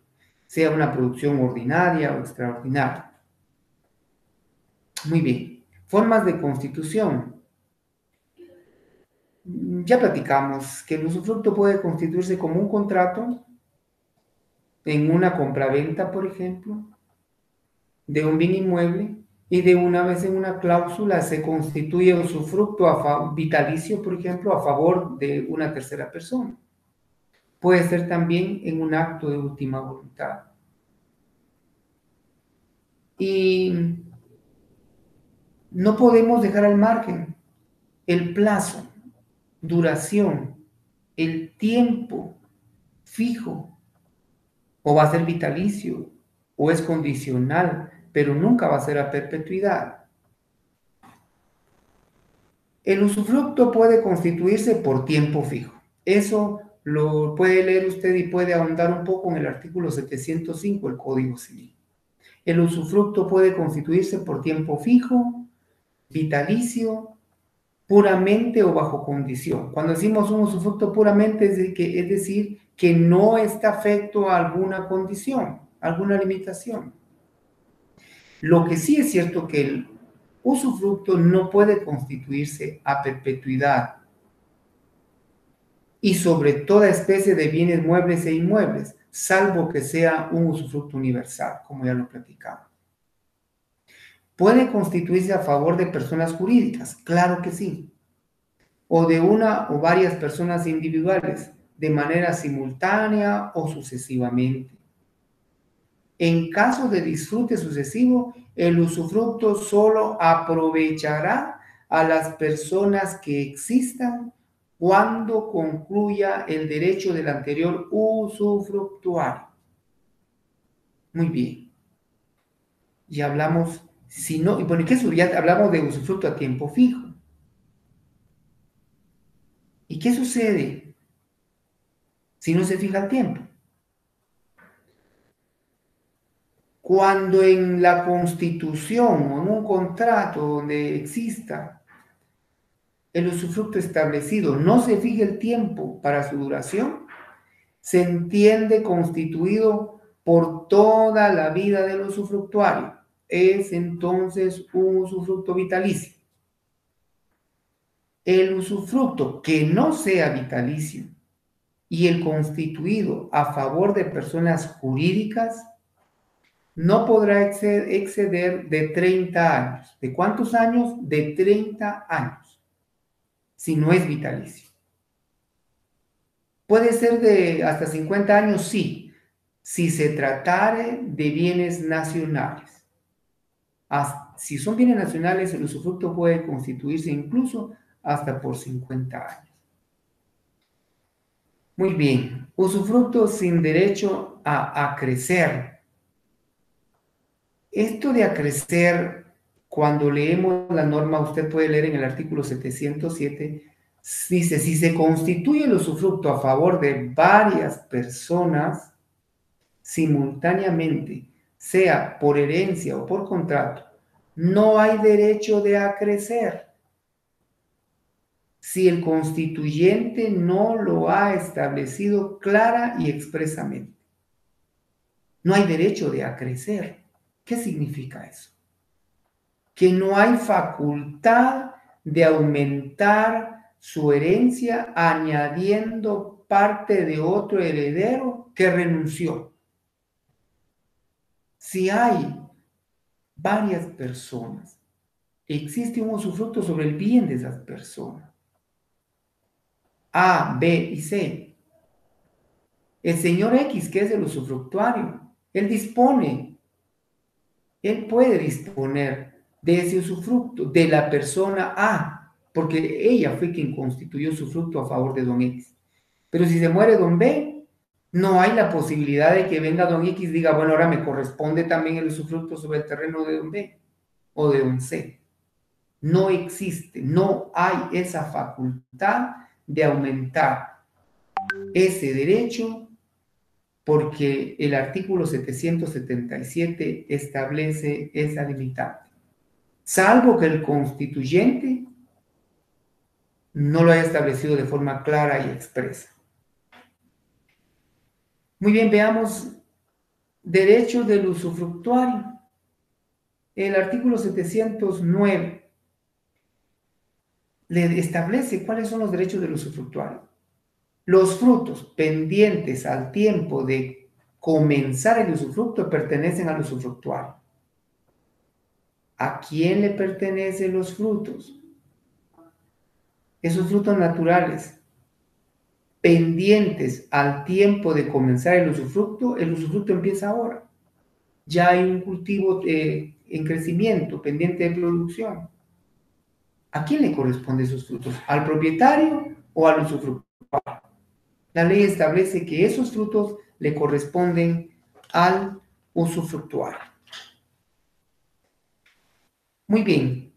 sea una producción ordinaria o extraordinaria. Muy bien. Formas de constitución. Ya platicamos que el usufructo puede constituirse como un contrato en una compraventa, por ejemplo, de un bien inmueble, y de una vez en una cláusula se constituye usufructo vitalicio, por ejemplo, a favor de una tercera persona. Puede ser también en un acto de última voluntad. Y no podemos dejar al margen el plazo, duración, el tiempo fijo, o va a ser vitalicio, o es condicional, pero nunca va a ser a perpetuidad. El usufructo puede constituirse por tiempo fijo. Eso lo puede leer usted y puede ahondar un poco en el artículo 705 del Código Civil. El usufructo puede constituirse por tiempo fijo, vitalicio, puramente o bajo condición. Cuando decimos un usufructo puramente, es decir, que no está afecto a alguna condición, alguna limitación. Lo que sí es cierto que el usufructo no puede constituirse a perpetuidad y sobre toda especie de bienes muebles e inmuebles, salvo que sea un usufructo universal, como ya lo platicamos. ¿Puede constituirse a favor de personas jurídicas? Claro que sí. O de una o varias personas individuales, de manera simultánea o sucesivamente. En caso de disfrute sucesivo, el usufructo solo aprovechará a las personas que existan cuando concluya el derecho del anterior usufructuario. Muy bien. Ya hablamos, si no, y bueno, ¿qué es? Ya hablamos de usufructo a tiempo fijo. ¿Y qué sucede si no se fija el tiempo? Cuando en la Constitución o en un contrato donde exista el usufructo establecido no se fije el tiempo para su duración, se entiende constituido por toda la vida del usufructuario. Es entonces un usufructo vitalicio. El usufructo que no sea vitalicio y el constituido a favor de personas jurídicas no podrá exceder de 30 años. ¿De cuántos años? De 30 años, si no es vitalicio. ¿Puede ser de hasta 50 años? Sí, si se tratare de bienes nacionales. Si son bienes nacionales, el usufructo puede constituirse incluso hasta por 50 años. Muy bien. Usufructo sin derecho a acrecer. Esto de acrecer, cuando leemos la norma, usted puede leer en el artículo 707, dice, si se constituye el usufructo a favor de varias personas simultáneamente, sea por herencia o por contrato, no hay derecho de acrecer si el constituyente no lo ha establecido clara y expresamente. No hay derecho de acrecer. ¿Qué significa eso? Que no hay facultad de aumentar su herencia añadiendo parte de otro heredero que renunció. Si hay varias personas, existe un usufructo sobre el bien de esas personas, A, B y C. El señor X, que es el usufructuario, él puede disponer de ese usufructo de la persona A, porque ella fue quien constituyó usufructo a favor de don X. Pero si se muere don B, no hay la posibilidad de que venga don X y diga, bueno, ahora me corresponde también el usufructo sobre el terreno de don B o de don C. No existe, no hay esa facultad de aumentar ese derecho porque el artículo 777 establece esa limitante, salvo que el constituyente no lo haya establecido de forma clara y expresa. Muy bien, veamos derechos del usufructuario. El artículo 709 le establece cuáles son los derechos del usufructuario. Los frutos pendientes al tiempo de comenzar el usufructo pertenecen al usufructuario. ¿A quién le pertenecen los frutos? Esos frutos naturales pendientes al tiempo de comenzar el usufructo empieza ahora. Ya hay un cultivo en crecimiento, pendiente de producción. ¿A quién le corresponden esos frutos? ¿Al propietario o al usufructuario? La ley establece que esos frutos le corresponden al usufructuario. Muy bien.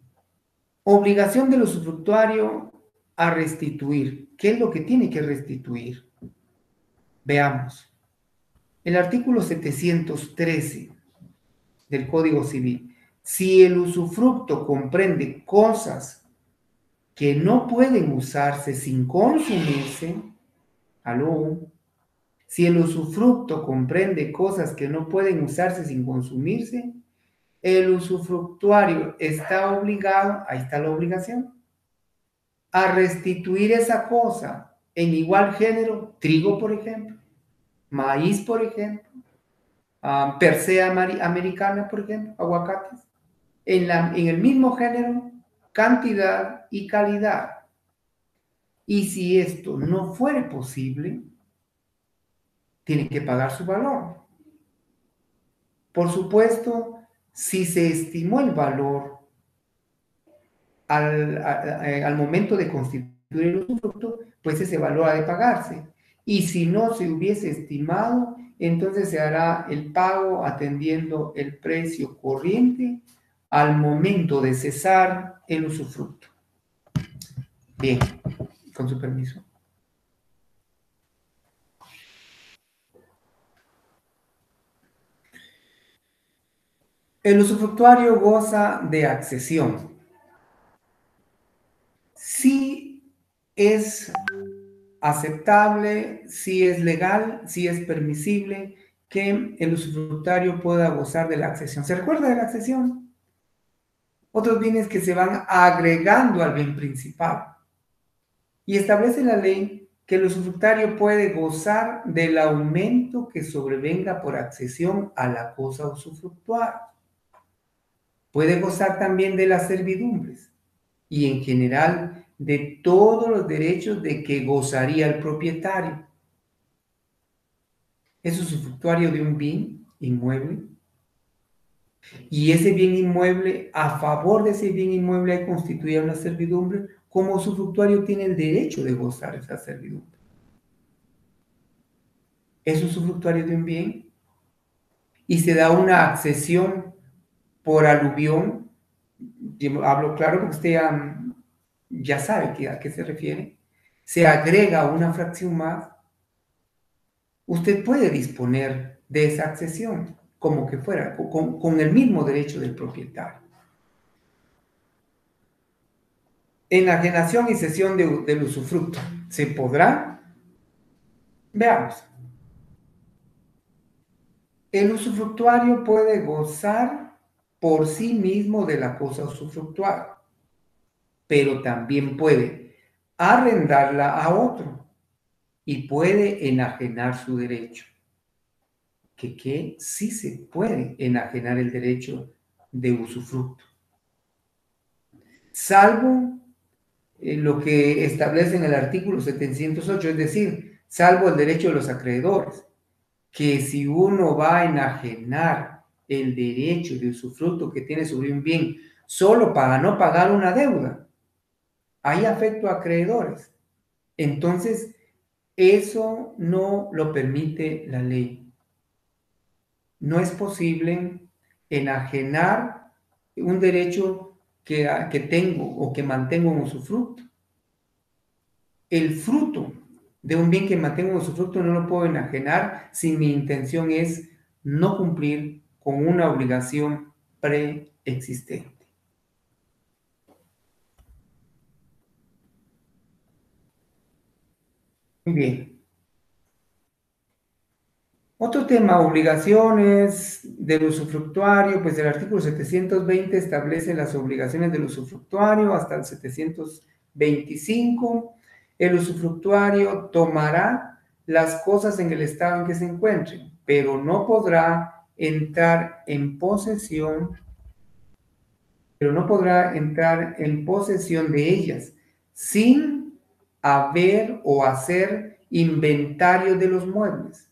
Obligación del usufructuario a restituir. ¿Qué es lo que tiene que restituir? Veamos. El artículo 713 del Código Civil. Si el usufructo comprende cosas que no pueden usarse sin consumirse, aló, si el usufructo comprende cosas que no pueden usarse sin consumirse, el usufructuario está obligado, ahí está la obligación, a restituir esa cosa en igual género, trigo por ejemplo, maíz por ejemplo, persea americana por ejemplo, aguacates, en el mismo género, cantidad y calidad. Y si esto no fuere posible, tiene que pagar su valor. Por supuesto, si se estimó el valor al momento de constituir el usufructo, pues ese valor ha de pagarse. Y si no se hubiese estimado, entonces se hará el pago atendiendo el precio corriente al momento de cesar el usufructo. Bien, con su permiso. El usufructuario goza de accesión. Sí es aceptable, si es legal, si es permisible que el usufructuario pueda gozar de la accesión. ¿Se recuerda de la accesión? Otros bienes que se van agregando al bien principal. Y establece la ley que el usufructuario puede gozar del aumento que sobrevenga por accesión a la cosa usufructuaria. Puede gozar también de las servidumbres y en general de todos los derechos de que gozaría el propietario. Es usufructuario de un bien inmueble y ese bien inmueble, a favor de ese bien inmueble hay constituida una servidumbre, como usufructuario tiene el derecho de gozar esa servidumbre. es usufructuario de un bien y se da una accesión por aluvión. Yo hablo claro porque usted ya sabe a qué se refiere. Se agrega una fracción más, usted puede disponer de esa accesión como que fuera, con el mismo derecho del propietario. Enajenación y cesión del usufructo. ¿Se podrá? Veamos. El usufructuario puede gozar por sí mismo de la cosa usufructuada, pero también puede arrendarla a otro y puede enajenar su derecho. Que sí se puede enajenar el derecho de usufructo, salvo lo que establece en el artículo 708, es decir, salvo el derecho de los acreedores, que si uno va a enajenar el derecho de usufructo que tiene sobre un bien solo para no pagar una deuda, hay afecto a acreedores. Entonces, eso no lo permite la ley. No es posible enajenar un derecho que tengo o que mantengo en usufructo. El fruto de un bien que mantengo en usufructo no lo puedo enajenar si mi intención es no cumplir con una obligación preexistente. Muy bien. Otro tema, obligaciones del usufructuario, pues el artículo 720 establece las obligaciones del usufructuario hasta el 725. El usufructuario tomará las cosas en el estado en que se encuentren, pero no podrá entrar en posesión, de ellas sin haber o hacer inventario de los muebles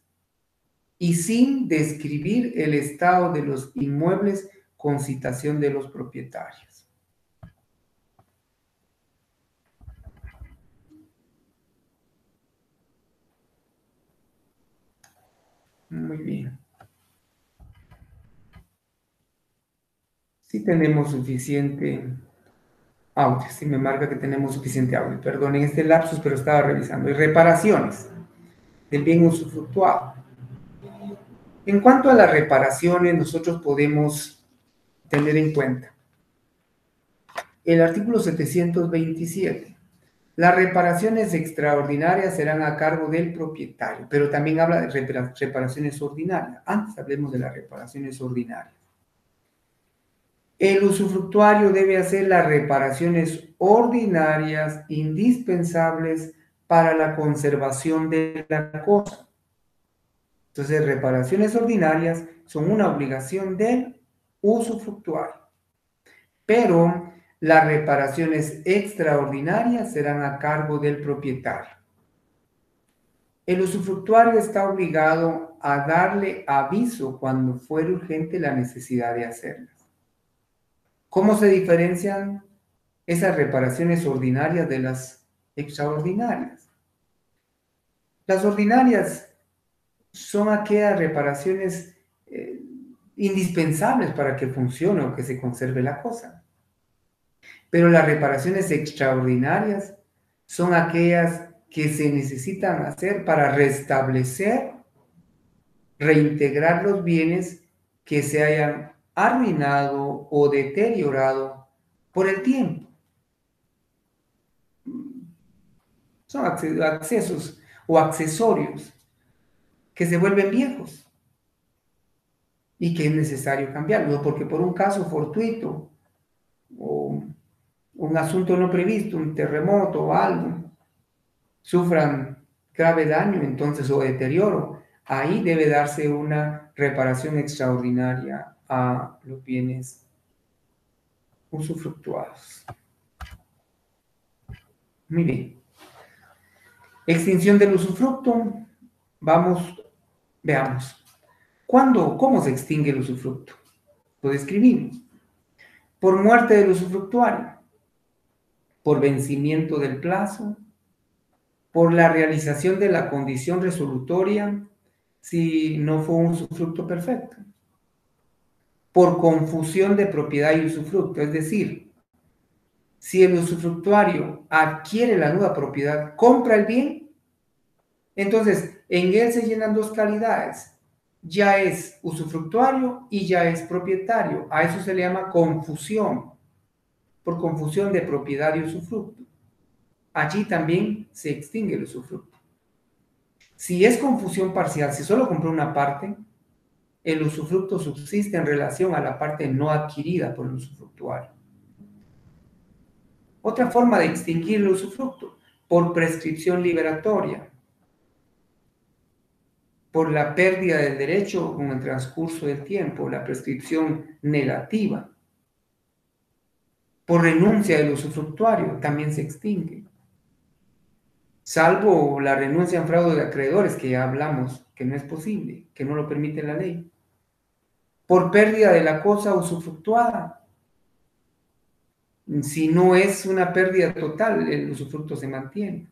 y sin describir el estado de los inmuebles con citación de los propietarios. Muy bien. Sí tenemos suficiente audio, sí me marca que tenemos suficiente audio. Perdonen este lapsus, pero estaba revisando. Y reparaciones del bien usufructuado. En cuanto a las reparaciones, nosotros podemos tener en cuenta el artículo 727. Las reparaciones extraordinarias serán a cargo del propietario, pero también habla de reparaciones ordinarias. Antes hablemos de las reparaciones ordinarias. El usufructuario debe hacer las reparaciones ordinarias indispensables para la conservación de la cosa. Entonces, reparaciones ordinarias son una obligación del usufructuario, pero las reparaciones extraordinarias serán a cargo del propietario. El usufructuario está obligado a darle aviso cuando fuere urgente la necesidad de hacerlas. ¿Cómo se diferencian esas reparaciones ordinarias de las extraordinarias? Las ordinarias son aquellas reparaciones indispensables para que funcione o que se conserve la cosa. Pero las reparaciones extraordinarias son aquellas que se necesitan hacer para restablecer, reintegrar los bienes que se hayan arruinado o deteriorado por el tiempo. Son accesos o accesorios que se vuelven viejos y que es necesario cambiarlos, porque por un caso fortuito o un asunto no previsto, un terremoto o algo, sufran grave daño entonces o deterioro, ahí debe darse una reparación extraordinaria a los bienes usufructuados. Muy bien. Extinción del usufructo. Veamos. ¿Cómo se extingue el usufructo? Lo describimos. Por muerte del usufructuario, por vencimiento del plazo, por la realización de la condición resolutoria si no fue un usufructo perfecto. Por confusión de propiedad y usufructo, es decir, si el usufructuario adquiere la nueva propiedad, compra el bien, entonces en él se llenan dos calidades. Ya es usufructuario y ya es propietario. A eso se le llama confusión, por confusión de propiedad y usufructo. Allí también se extingue el usufructo. Si es confusión parcial, si solo compró una parte, el usufructo subsiste en relación a la parte no adquirida por el usufructuario. Otra forma de extinguir el usufructo, por prescripción liberatoria, por la pérdida del derecho con el transcurso del tiempo, la prescripción negativa, por renuncia del usufructuario, también se extingue. Salvo la renuncia en fraude de acreedores, que ya hablamos, que no es posible, que no lo permite la ley. Por pérdida de la cosa usufructuada. Si no es una pérdida total, el usufructo se mantiene.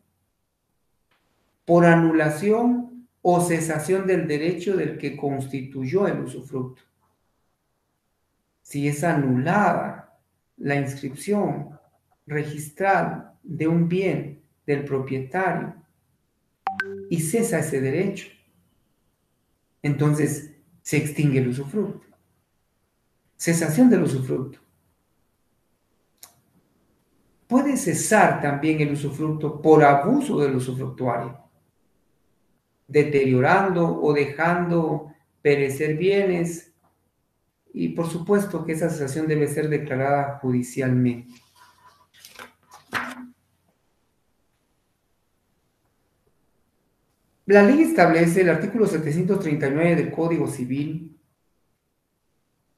Por anulación o cesación del derecho del que constituyó el usufructo. Si es anulada la inscripción registral de un bien del propietario y cesa ese derecho, entonces se extingue el usufructo. Cesación del usufructo. Puede cesar también el usufructo por abuso del usufructuario, deteriorando o dejando perecer bienes, y por supuesto que esa cesación debe ser declarada judicialmente. La ley establece, el artículo 739 del Código Civil,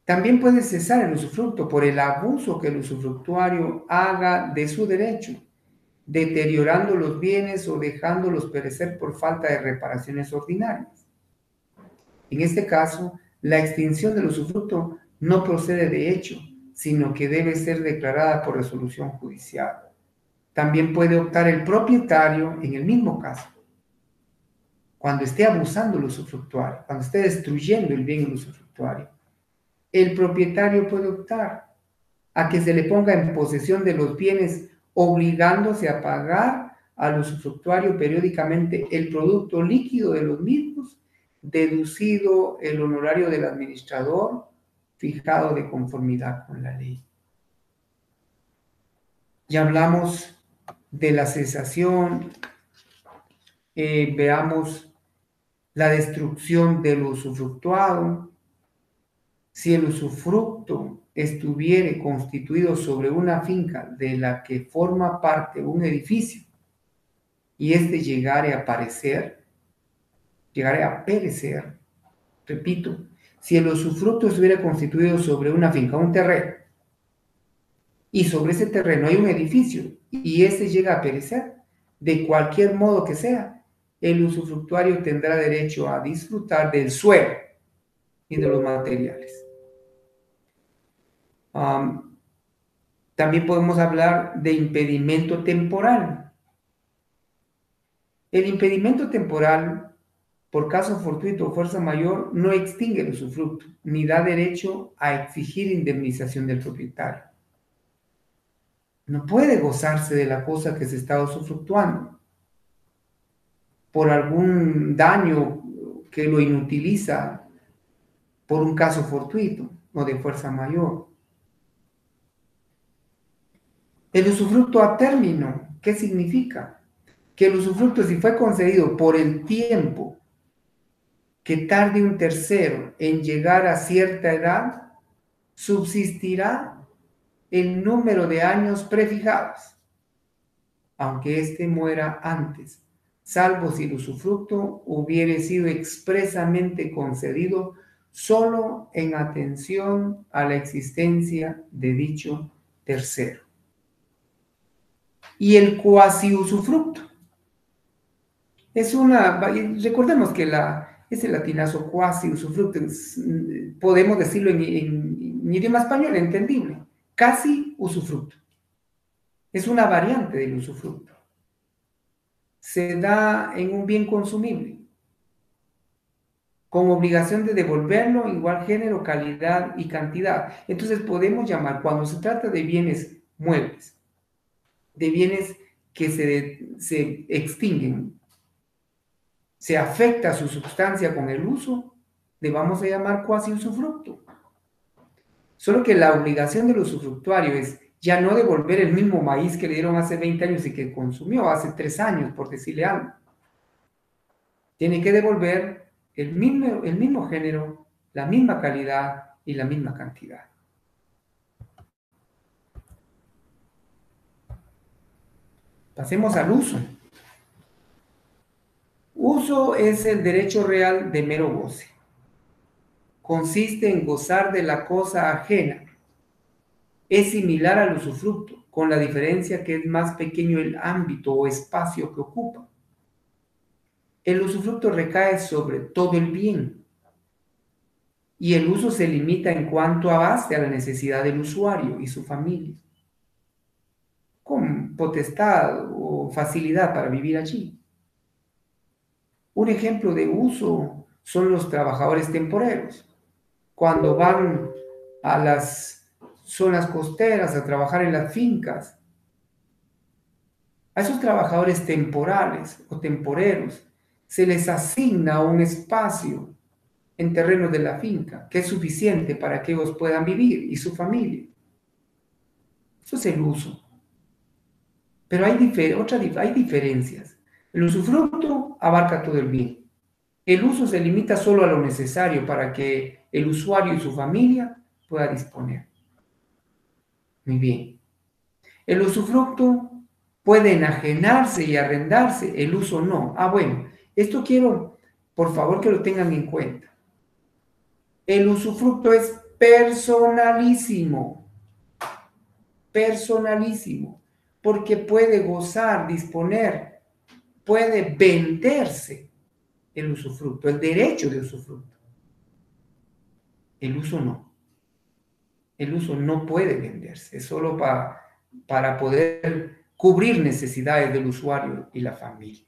también puede cesar el usufructo por el abuso que el usufructuario haga de su derecho, deteriorando los bienes o dejándolos perecer por falta de reparaciones ordinarias. En este caso, la extinción del usufructo no procede de hecho, sino que debe ser declarada por resolución judicial. También puede optar el propietario en el mismo caso. Cuando esté abusando el usufructuario, cuando esté destruyendo el bien del usufructuario, el propietario puede optar a que se le ponga en posesión de los bienes, obligándose a pagar al usufructuario periódicamente el producto líquido de los mismos, deducido el honorario del administrador, fijado de conformidad con la ley. Ya hablamos de la cesación, veamos la destrucción del usufructuado. Si el usufructo estuviere constituido sobre una finca de la que forma parte un edificio y éste llegare a perecer, repito, si el usufructo estuviera constituido sobre una finca, un terreno, y sobre ese terreno hay un edificio y éste llega a perecer, de cualquier modo que sea, el usufructuario tendrá derecho a disfrutar del suelo y de los materiales. También podemos hablar de impedimento temporal. El impedimento temporal, por caso fortuito o fuerza mayor, no extingue el usufructo, ni da derecho a exigir indemnización del propietario. No puede gozarse de la cosa que se está usufructuando por algún daño que lo inutiliza por un caso fortuito o de fuerza mayor. El usufructo a término, ¿qué significa? Que el usufructo, si fue concedido por el tiempo que tarde un tercero en llegar a cierta edad, subsistirá el número de años prefijados, aunque éste muera antes, salvo si el usufructo hubiere sido expresamente concedido solo en atención a la existencia de dicho tercero. Y el cuasi usufructo es recordemos que ese latinazo cuasi usufructo, podemos decirlo en idioma español, entendible, casi usufructo. Es una variante del usufructo. Se da en un bien consumible. con obligación de devolverlo en igual género, calidad y cantidad. Entonces podemos llamar, cuando se trata de bienes muebles, de bienes que se extinguen, se afecta su sustancia con el uso, le vamos a llamar cuasi usufructo. Solo que la obligación del usufructuario es ya no devolver el mismo maíz que le dieron hace 20 años y que consumió hace 3 años, por decirle algo. Tiene que devolver el mismo género, la misma calidad y la misma cantidad. Pasemos al uso. Uso es el derecho real de mero goce. Consiste en gozar de la cosa ajena. Es similar al usufructo, con la diferencia que es más pequeño el ámbito o espacio que ocupa. El usufructo recae sobre todo el bien y el uso se limita en cuanto abaste a la necesidad del usuario y su familia, con potestad o facilidad para vivir allí. Un ejemplo de uso son los trabajadores temporeros. Cuando van a las zonas costeras a trabajar en las fincas, a esos trabajadores temporales o temporeros se les asigna un espacio en terrenos de la finca que es suficiente para que ellos puedan vivir y su familia. Eso es el uso. Pero hay diferencias. El usufructo abarca todo el bien. El uso se limita solo a lo necesario para que el usuario y su familia pueda disponer. Muy bien. El usufructo puede enajenarse y arrendarse, el uso no. Bueno, esto quiero, por favor, que lo tengan en cuenta. El usufructo es personalísimo, porque puede gozar, disponer, puede venderse el usufructo, el derecho de usufructo. El uso no. El uso no puede venderse, es solo para poder cubrir necesidades del usuario y la familia.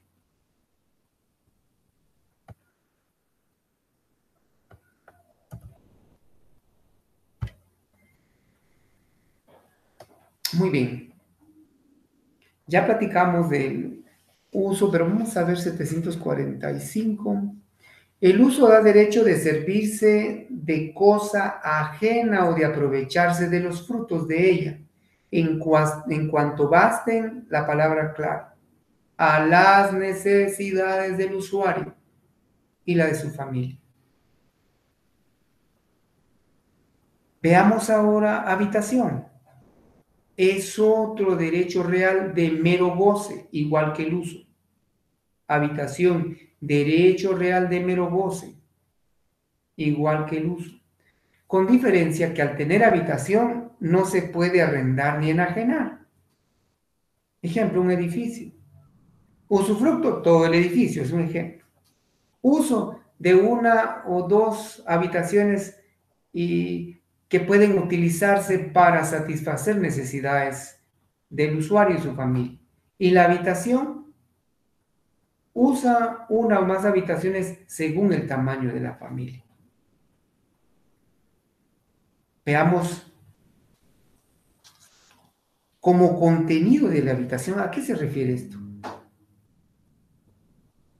Muy bien. Ya platicamos del uso, pero vamos a ver 745. El uso da derecho de servirse de cosa ajena o de aprovecharse de los frutos de ella, en cuanto basten, la palabra clara, a las necesidades del usuario y la de su familia. Veamos ahora habitación. Es otro derecho real de mero goce, igual que el uso. Habitación, derecho real de mero goce, igual que el uso. Con diferencia que al tener habitación no se puede arrendar ni enajenar. Ejemplo, un edificio. Usufructo, todo el edificio, es un ejemplo. Uso de una o dos habitaciones y que pueden utilizarse para satisfacer necesidades del usuario y su familia. Y la habitación usa una o más habitaciones según el tamaño de la familia. Veamos como contenido de la habitación, ¿a qué se refiere esto?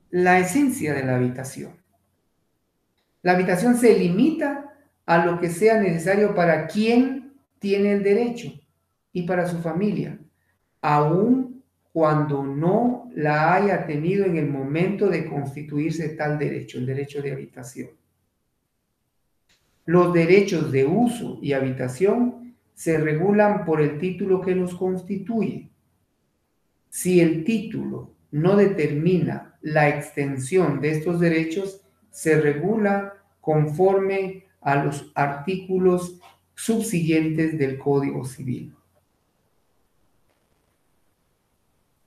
La esencia de la habitación. La habitación se limita a lo que sea necesario para quien tiene el derecho y para su familia, aun cuando no la haya tenido en el momento de constituirse tal derecho, el derecho de habitación. Los derechos de uso y habitación se regulan por el título que los constituye. Si el título no determina la extensión de estos derechos, se regula conforme a los artículos subsiguientes del Código Civil.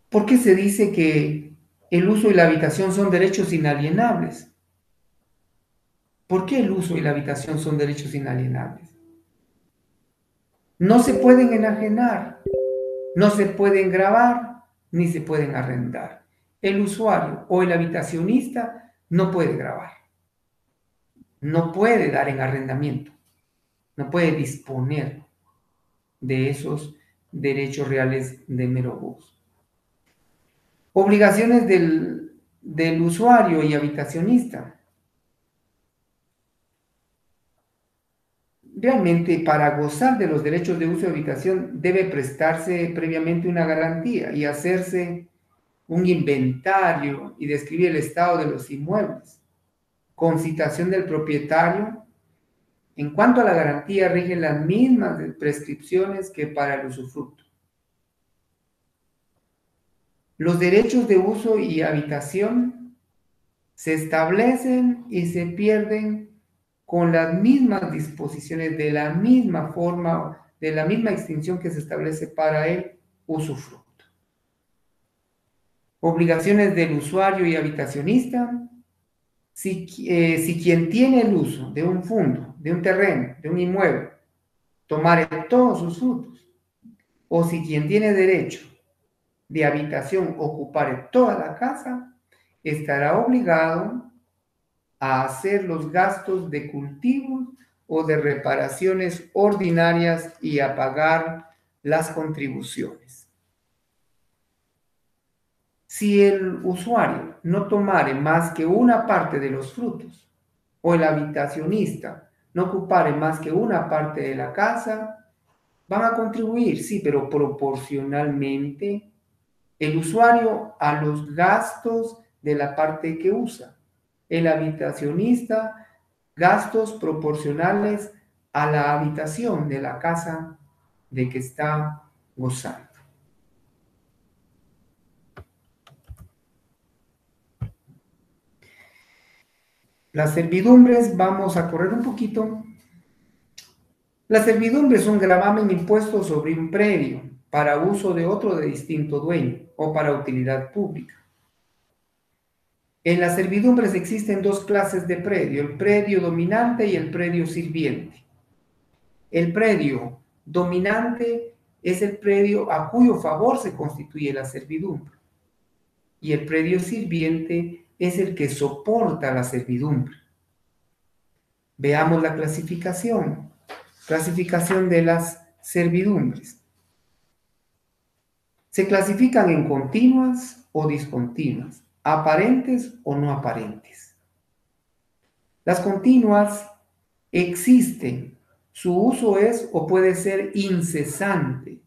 ¿Por qué se dice que el uso y la habitación son derechos inalienables? ¿Por qué el uso y la habitación son derechos inalienables? No se pueden enajenar, no se pueden gravar, ni se pueden arrendar. El usuario o el habitacionista no puede gravar. no puede dar en arrendamiento, no puede disponer de esos derechos reales de mero gozo. Obligaciones del usuario y habitacionista. Realmente, para gozar de los derechos de uso de habitación debe prestarse previamente una garantía y hacerse un inventario y describir el estado de los inmuebles, con citación del propietario. En cuanto a la garantía, rigen las mismas prescripciones que para el usufructo. Los derechos de uso y habitación se establecen y se pierden con las mismas disposiciones, de la misma forma, de la misma extinción que se establece para el usufructo. Obligaciones del usuario y habitacionista. Si quien tiene el uso de un fondo, de un terreno, de un inmueble, tomare todos sus frutos, o si quien tiene derecho de habitación ocupare toda la casa, estará obligado a hacer los gastos de cultivos o de reparaciones ordinarias y a pagar las contribuciones. Si el usuario no tomare más que una parte de los frutos, o el habitacionista no ocupare más que una parte de la casa, van a contribuir, sí, pero proporcionalmente el usuario a los gastos de la parte que usa. El habitacionista, gastos proporcionales a la habitación de la casa de que está gozando. Las servidumbres, vamos a correr un poquito. Las servidumbres son gravamen impuesto sobre un predio para uso de otro de distinto dueño o para utilidad pública. En las servidumbres existen dos clases de predio, el predio dominante y el predio sirviente. El predio dominante es el predio a cuyo favor se constituye la servidumbre. Y el predio sirviente es el que soporta la servidumbre. Veamos la clasificación. Clasificación de las servidumbres. Se clasifican en continuas o discontinuas, aparentes o no aparentes. Las continuas existen, su uso es o puede ser incesante,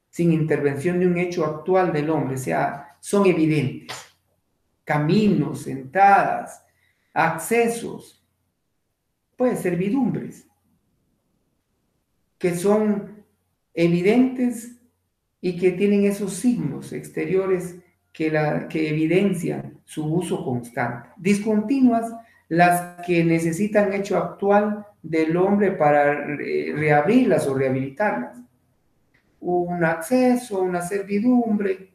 sin intervención de un hecho actual del hombre, o sea, son evidentes. Caminos, entradas, accesos, pues servidumbres, que son evidentes y que tienen esos signos exteriores que evidencian su uso constante. Discontinuas, las que necesitan hecho actual del hombre para reabrirlas o rehabilitarlas. Un acceso, una servidumbre.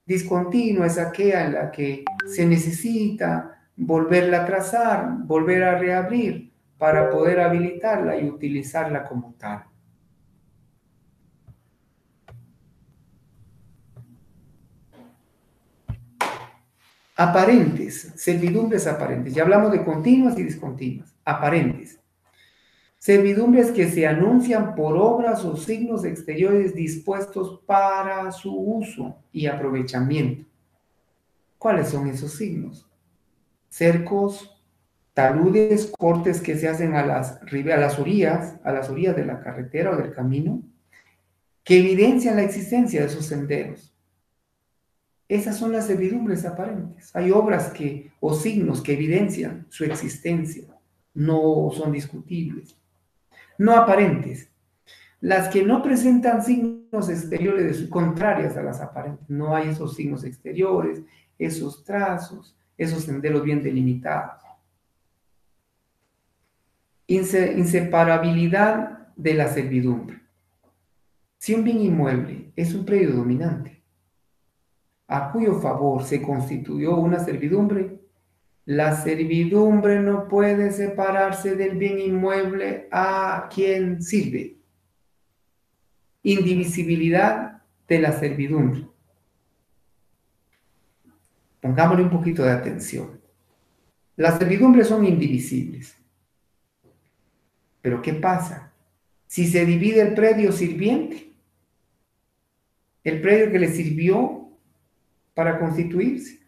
Discontinua es aquella en la que se necesita volverla a trazar, volver a reabrir para poder habilitarla y utilizarla como tal. Aparentes, servidumbres aparentes. Ya hablamos de continuas y discontinuas. Aparentes. Servidumbres que se anuncian por obras o signos exteriores dispuestos para su uso y aprovechamiento. ¿Cuáles son esos signos? Cercos, taludes, cortes que se hacen a las orillas de la carretera o del camino, que evidencian la existencia de esos senderos. Esas son las servidumbres aparentes. Hay obras o signos que evidencian su existencia, no son discutibles. No aparentes, las que no presentan signos exteriores contrarias a las aparentes. No hay esos signos exteriores, esos trazos, esos senderos bien delimitados. Inseparabilidad de la servidumbre. Si un bien inmueble es un predio dominante, a cuyo favor se constituyó una servidumbre, la servidumbre no puede separarse del bien inmueble a quien sirve. Indivisibilidad de la servidumbre. Pongámosle un poquito de atención. Las servidumbres son indivisibles. Pero ¿qué pasa? Si se divide el predio sirviente, el predio que le sirvió para constituirse.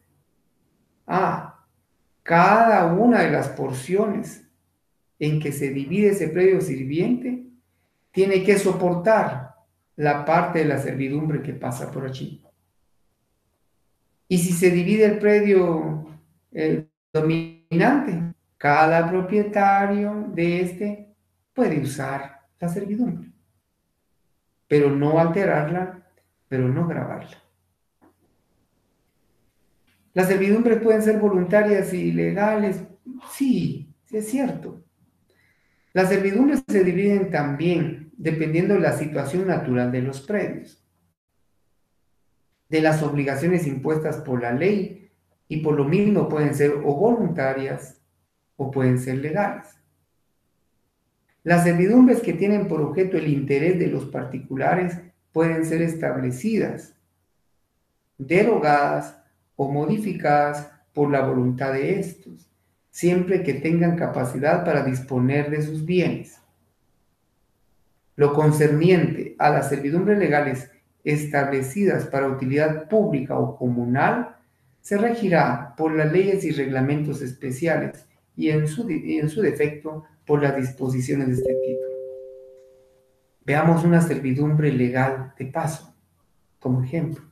Cada una de las porciones en que se divide ese predio sirviente tiene que soportar la parte de la servidumbre que pasa por allí. Y si se divide el predio dominante, cada propietario de este puede usar la servidumbre, pero no alterarla, pero no gravarla. Las servidumbres pueden ser voluntarias y legales, sí, sí es cierto. Las servidumbres se dividen también dependiendo de la situación natural de los predios, de las obligaciones impuestas por la ley, y por lo mismo pueden ser o voluntarias o pueden ser legales. Las servidumbres que tienen por objeto el interés de los particulares pueden ser establecidas, derogadas o modificadas por la voluntad de estos, siempre que tengan capacidad para disponer de sus bienes. Lo concerniente a las servidumbres legales establecidas para utilidad pública o comunal se regirá por las leyes y reglamentos especiales y en su defecto por las disposiciones de este título. Veamos una servidumbre legal de paso, como ejemplo.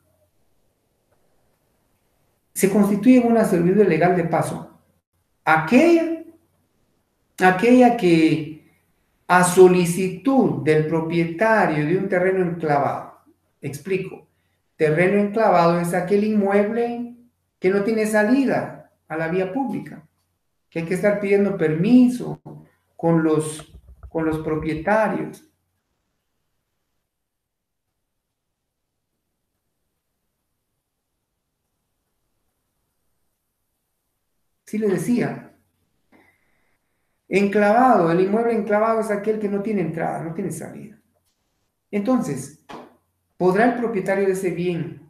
Se constituye una servidumbre legal de paso aquella que a solicitud del propietario de un terreno enclavado, explico, terreno enclavado es aquel inmueble que no tiene salida a la vía pública, que hay que estar pidiendo permiso con los propietarios. Sí le decía, enclavado, el inmueble enclavado es aquel que no tiene entrada, no tiene salida. Entonces, ¿podrá el propietario de ese bien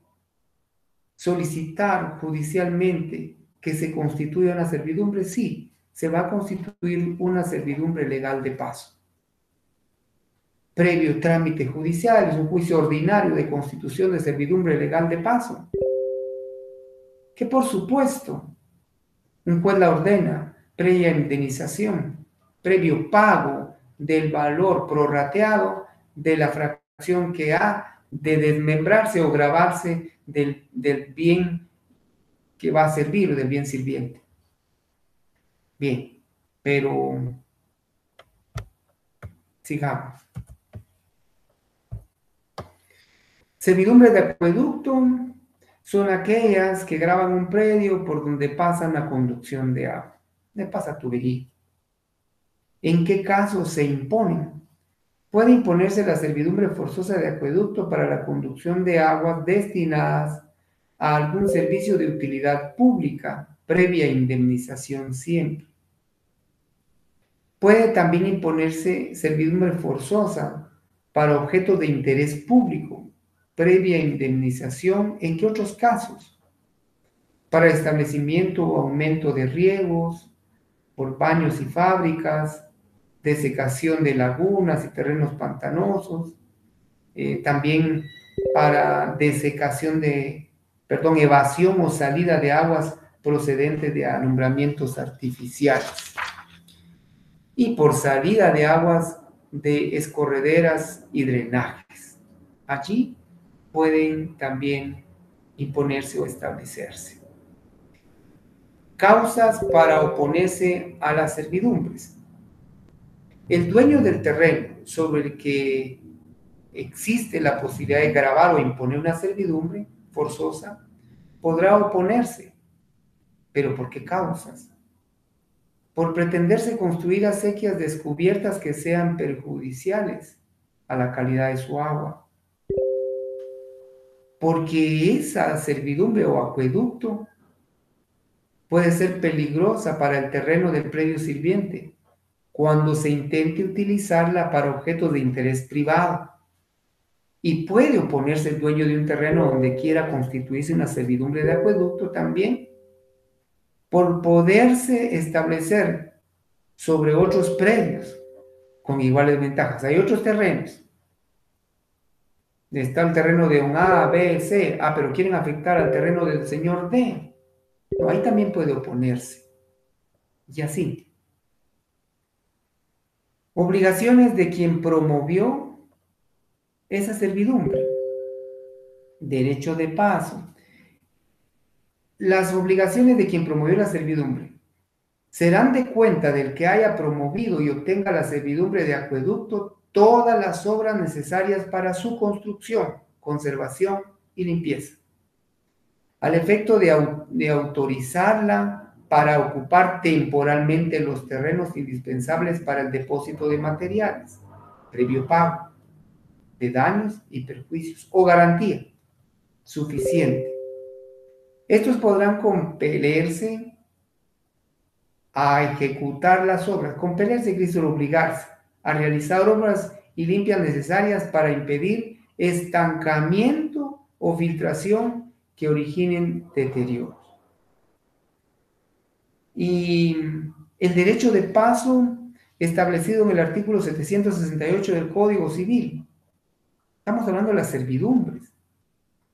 solicitar judicialmente que se constituya una servidumbre? Sí, se va a constituir una servidumbre legal de paso. Previo trámite judicial, es un juicio ordinario de constitución de servidumbre legal de paso, que por supuesto un juez la ordena previa indemnización, previo pago del valor prorrateado de la fracción que ha de desmembrarse o gravarse del bien que va a servir, del bien sirviente. Bien, pero sigamos. Servidumbres de acueducto son aquellas que graban un predio por donde pasa una conducción de agua, donde pasa tubería. ¿En qué casos se imponen? Puede imponerse la servidumbre forzosa de acueducto para la conducción de aguas destinadas a algún servicio de utilidad pública, previa indemnización siempre. Puede también imponerse servidumbre forzosa para objetos de interés público, previa indemnización. ¿En qué otros casos? Para establecimiento o aumento de riegos, por baños y fábricas, desecación de lagunas y terrenos pantanosos, también para evasión o salida de aguas procedentes de alumbramientos artificiales, y por salida de aguas de escorrederas y drenajes. Allí pueden también imponerse o establecerse. Causas para oponerse a las servidumbres. El dueño del terreno sobre el que existe la posibilidad de gravar o imponer una servidumbre forzosa podrá oponerse. ¿Pero por qué causas? Por pretenderse construir acequias descubiertas que sean perjudiciales a la calidad de su agua. Porque esa servidumbre o acueducto puede ser peligrosa para el terreno del predio sirviente cuando se intente utilizarla para objetos de interés privado. Y puede oponerse el dueño de un terreno donde quiera constituirse una servidumbre de acueducto también, por poderse establecer sobre otros predios con iguales ventajas. Hay otros terrenos. Está el terreno de un A, B, C. Ah, pero quieren afectar al terreno del señor D. No, ahí también puede oponerse. Y así. Obligaciones de quien promovió esa servidumbre. Derecho de paso. Las obligaciones de quien promovió la servidumbre serán de cuenta del que haya promovido y obtenga la servidumbre de acueducto todas las obras necesarias para su construcción, conservación y limpieza, al efecto de autorizarla para ocupar temporalmente los terrenos indispensables para el depósito de materiales, previo pago de daños y perjuicios o garantía suficiente. Estos podrán compelerse a ejecutar las obras, compelerse quiere decir obligarse a realizar obras y limpias necesarias para impedir estancamiento o filtración que originen deterioros. Y el derecho de paso establecido en el artículo 768 del Código Civil. Estamos hablando de las servidumbres.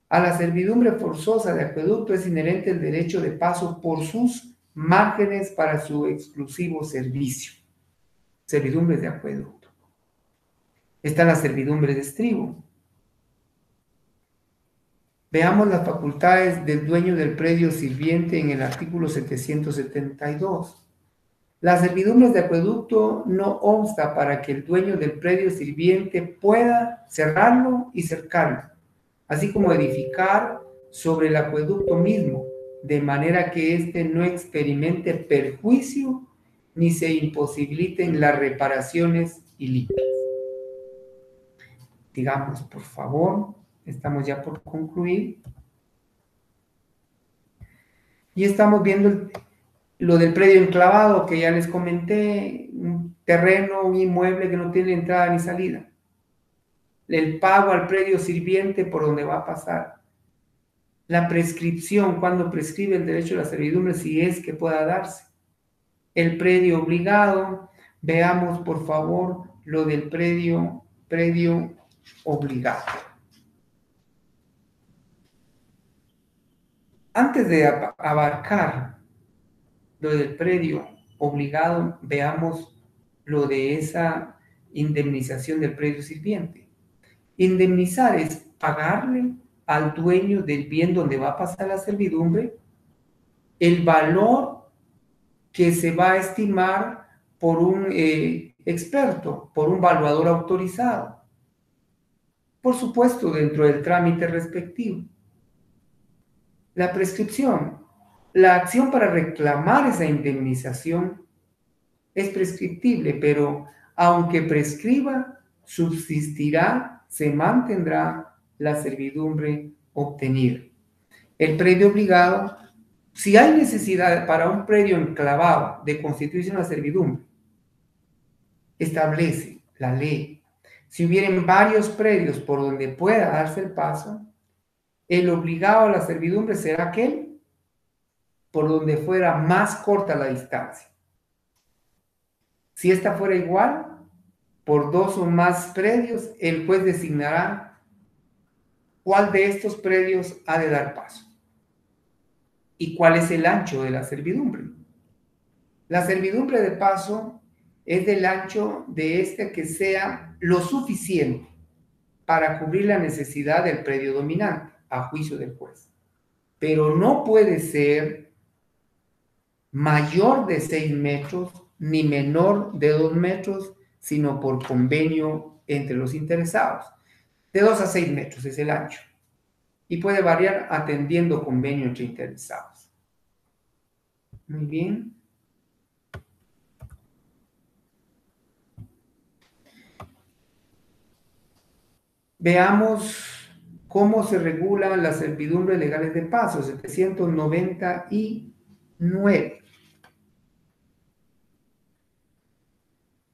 A la servidumbre forzosa de acueducto es inherente el derecho de paso por sus márgenes para su exclusivo servicio. Servidumbres de acueducto. Están las servidumbres de estribo. Veamos las facultades del dueño del predio sirviente en el artículo 772. Las servidumbres de acueducto no obsta para que el dueño del predio sirviente pueda cerrarlo y cercarlo, así como edificar sobre el acueducto mismo, de manera que éste no experimente perjuicio ni se imposibiliten las reparaciones y limpias. Digamos, por favor, estamos ya por concluir. Y estamos viendo lo del predio enclavado que ya les comenté, un terreno, un inmueble que no tiene entrada ni salida. El pago al predio sirviente por donde va a pasar. La prescripción, cuando prescribe el derecho a la servidumbre, si es que pueda darse. El predio obligado, veamos por favor lo del predio obligado. Antes de abarcar lo del predio obligado, veamos lo de esa indemnización del predio sirviente. Indemnizar es pagarle al dueño del bien donde va a pasar la servidumbre el valor que se va a estimar por un experto, por un valuador autorizado. Por supuesto, dentro del trámite respectivo. La prescripción. La acción para reclamar esa indemnización es prescriptible, pero aunque prescriba, subsistirá, se mantendrá la servidumbre obtenida. El predio obligado, si hay necesidad para un predio enclavado de constituirse una servidumbre, establece la ley. Si hubieren varios predios por donde pueda darse el paso, el obligado a la servidumbre será aquel por donde fuera más corta la distancia. Si esta fuera igual, por dos o más predios, el juez designará cuál de estos predios ha de dar paso y cuál es el ancho de la servidumbre. La servidumbre de paso es del ancho de este que sea lo suficiente para cubrir la necesidad del predio dominante, a juicio del juez. Pero no puede ser mayor de 6 metros ni menor de 2 metros, sino por convenio entre los interesados. De 2 a 6 metros es el ancho y puede variar atendiendo convenio entre interesados. Muy bien. Veamos cómo se regulan las servidumbres legales de paso, 799.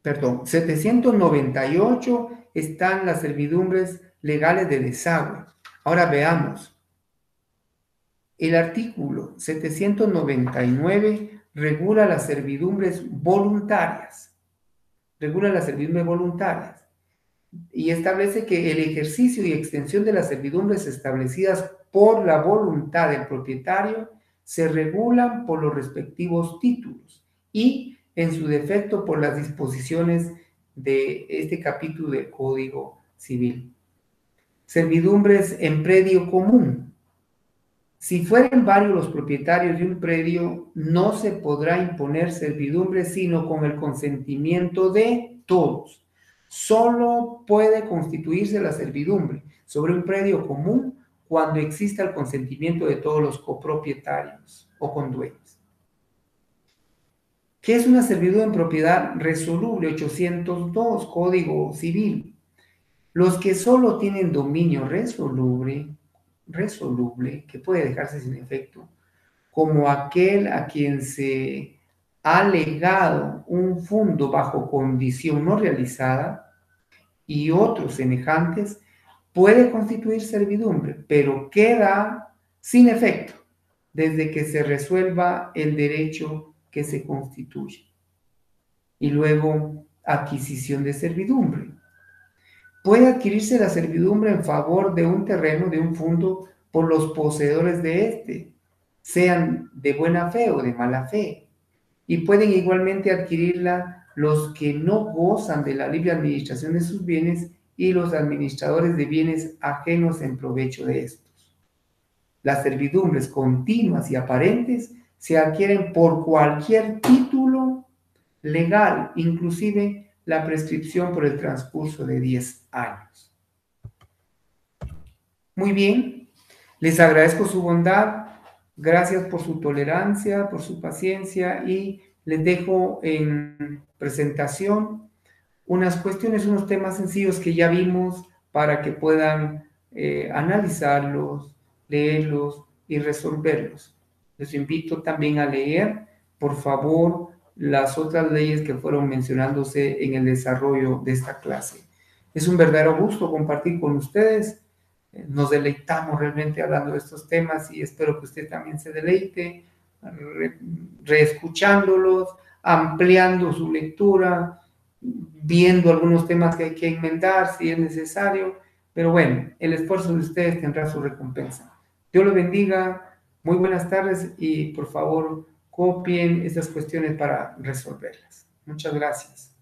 Perdón, 798 están las servidumbres legales de desagüe. Ahora veamos. El artículo 799 regula las servidumbres voluntarias. Regula las servidumbres voluntarias y establece que el ejercicio y extensión de las servidumbres establecidas por la voluntad del propietario se regulan por los respectivos títulos y, en su defecto, por las disposiciones de este capítulo del Código Civil. Servidumbres en predio común. Si fueren varios los propietarios de un predio, no se podrá imponer servidumbre sino con el consentimiento de todos. Solo puede constituirse la servidumbre sobre un predio común cuando exista el consentimiento de todos los copropietarios o condueños. ¿Qué es una servidumbre en propiedad resoluble? 802, Código Civil. Los que solo tienen dominio resoluble, que puede dejarse sin efecto, como aquel a quien se ha legado un fondo bajo condición no realizada y otros semejantes, puede constituir servidumbre, pero queda sin efecto desde que se resuelva el derecho que se constituye. Y luego, adquisición de servidumbre. Puede adquirirse la servidumbre en favor de un terreno, de un fondo, por los poseedores de éste, sean de buena fe o de mala fe. Y pueden igualmente adquirirla los que no gozan de la libre administración de sus bienes y los administradores de bienes ajenos en provecho de estos. Las servidumbres continuas y aparentes se adquieren por cualquier título legal, inclusive la prescripción por el transcurso de 10 años. Muy bien, les agradezco su bondad, gracias por su tolerancia, por su paciencia y les dejo en presentación unas cuestiones, unos temas sencillos que ya vimos para que puedan analizarlos, leerlos y resolverlos. Les invito también a leer, por favor, las otras leyes que fueron mencionándose en el desarrollo de esta clase. Es un verdadero gusto compartir con ustedes. Nos deleitamos realmente hablando de estos temas y espero que usted también se deleite reescuchándolos, ampliando su lectura, viendo algunos temas que hay que enmendar si es necesario, pero bueno, el esfuerzo de ustedes tendrá su recompensa. Dios los bendiga, muy buenas tardes y por favor copien estas cuestiones para resolverlas. Muchas gracias.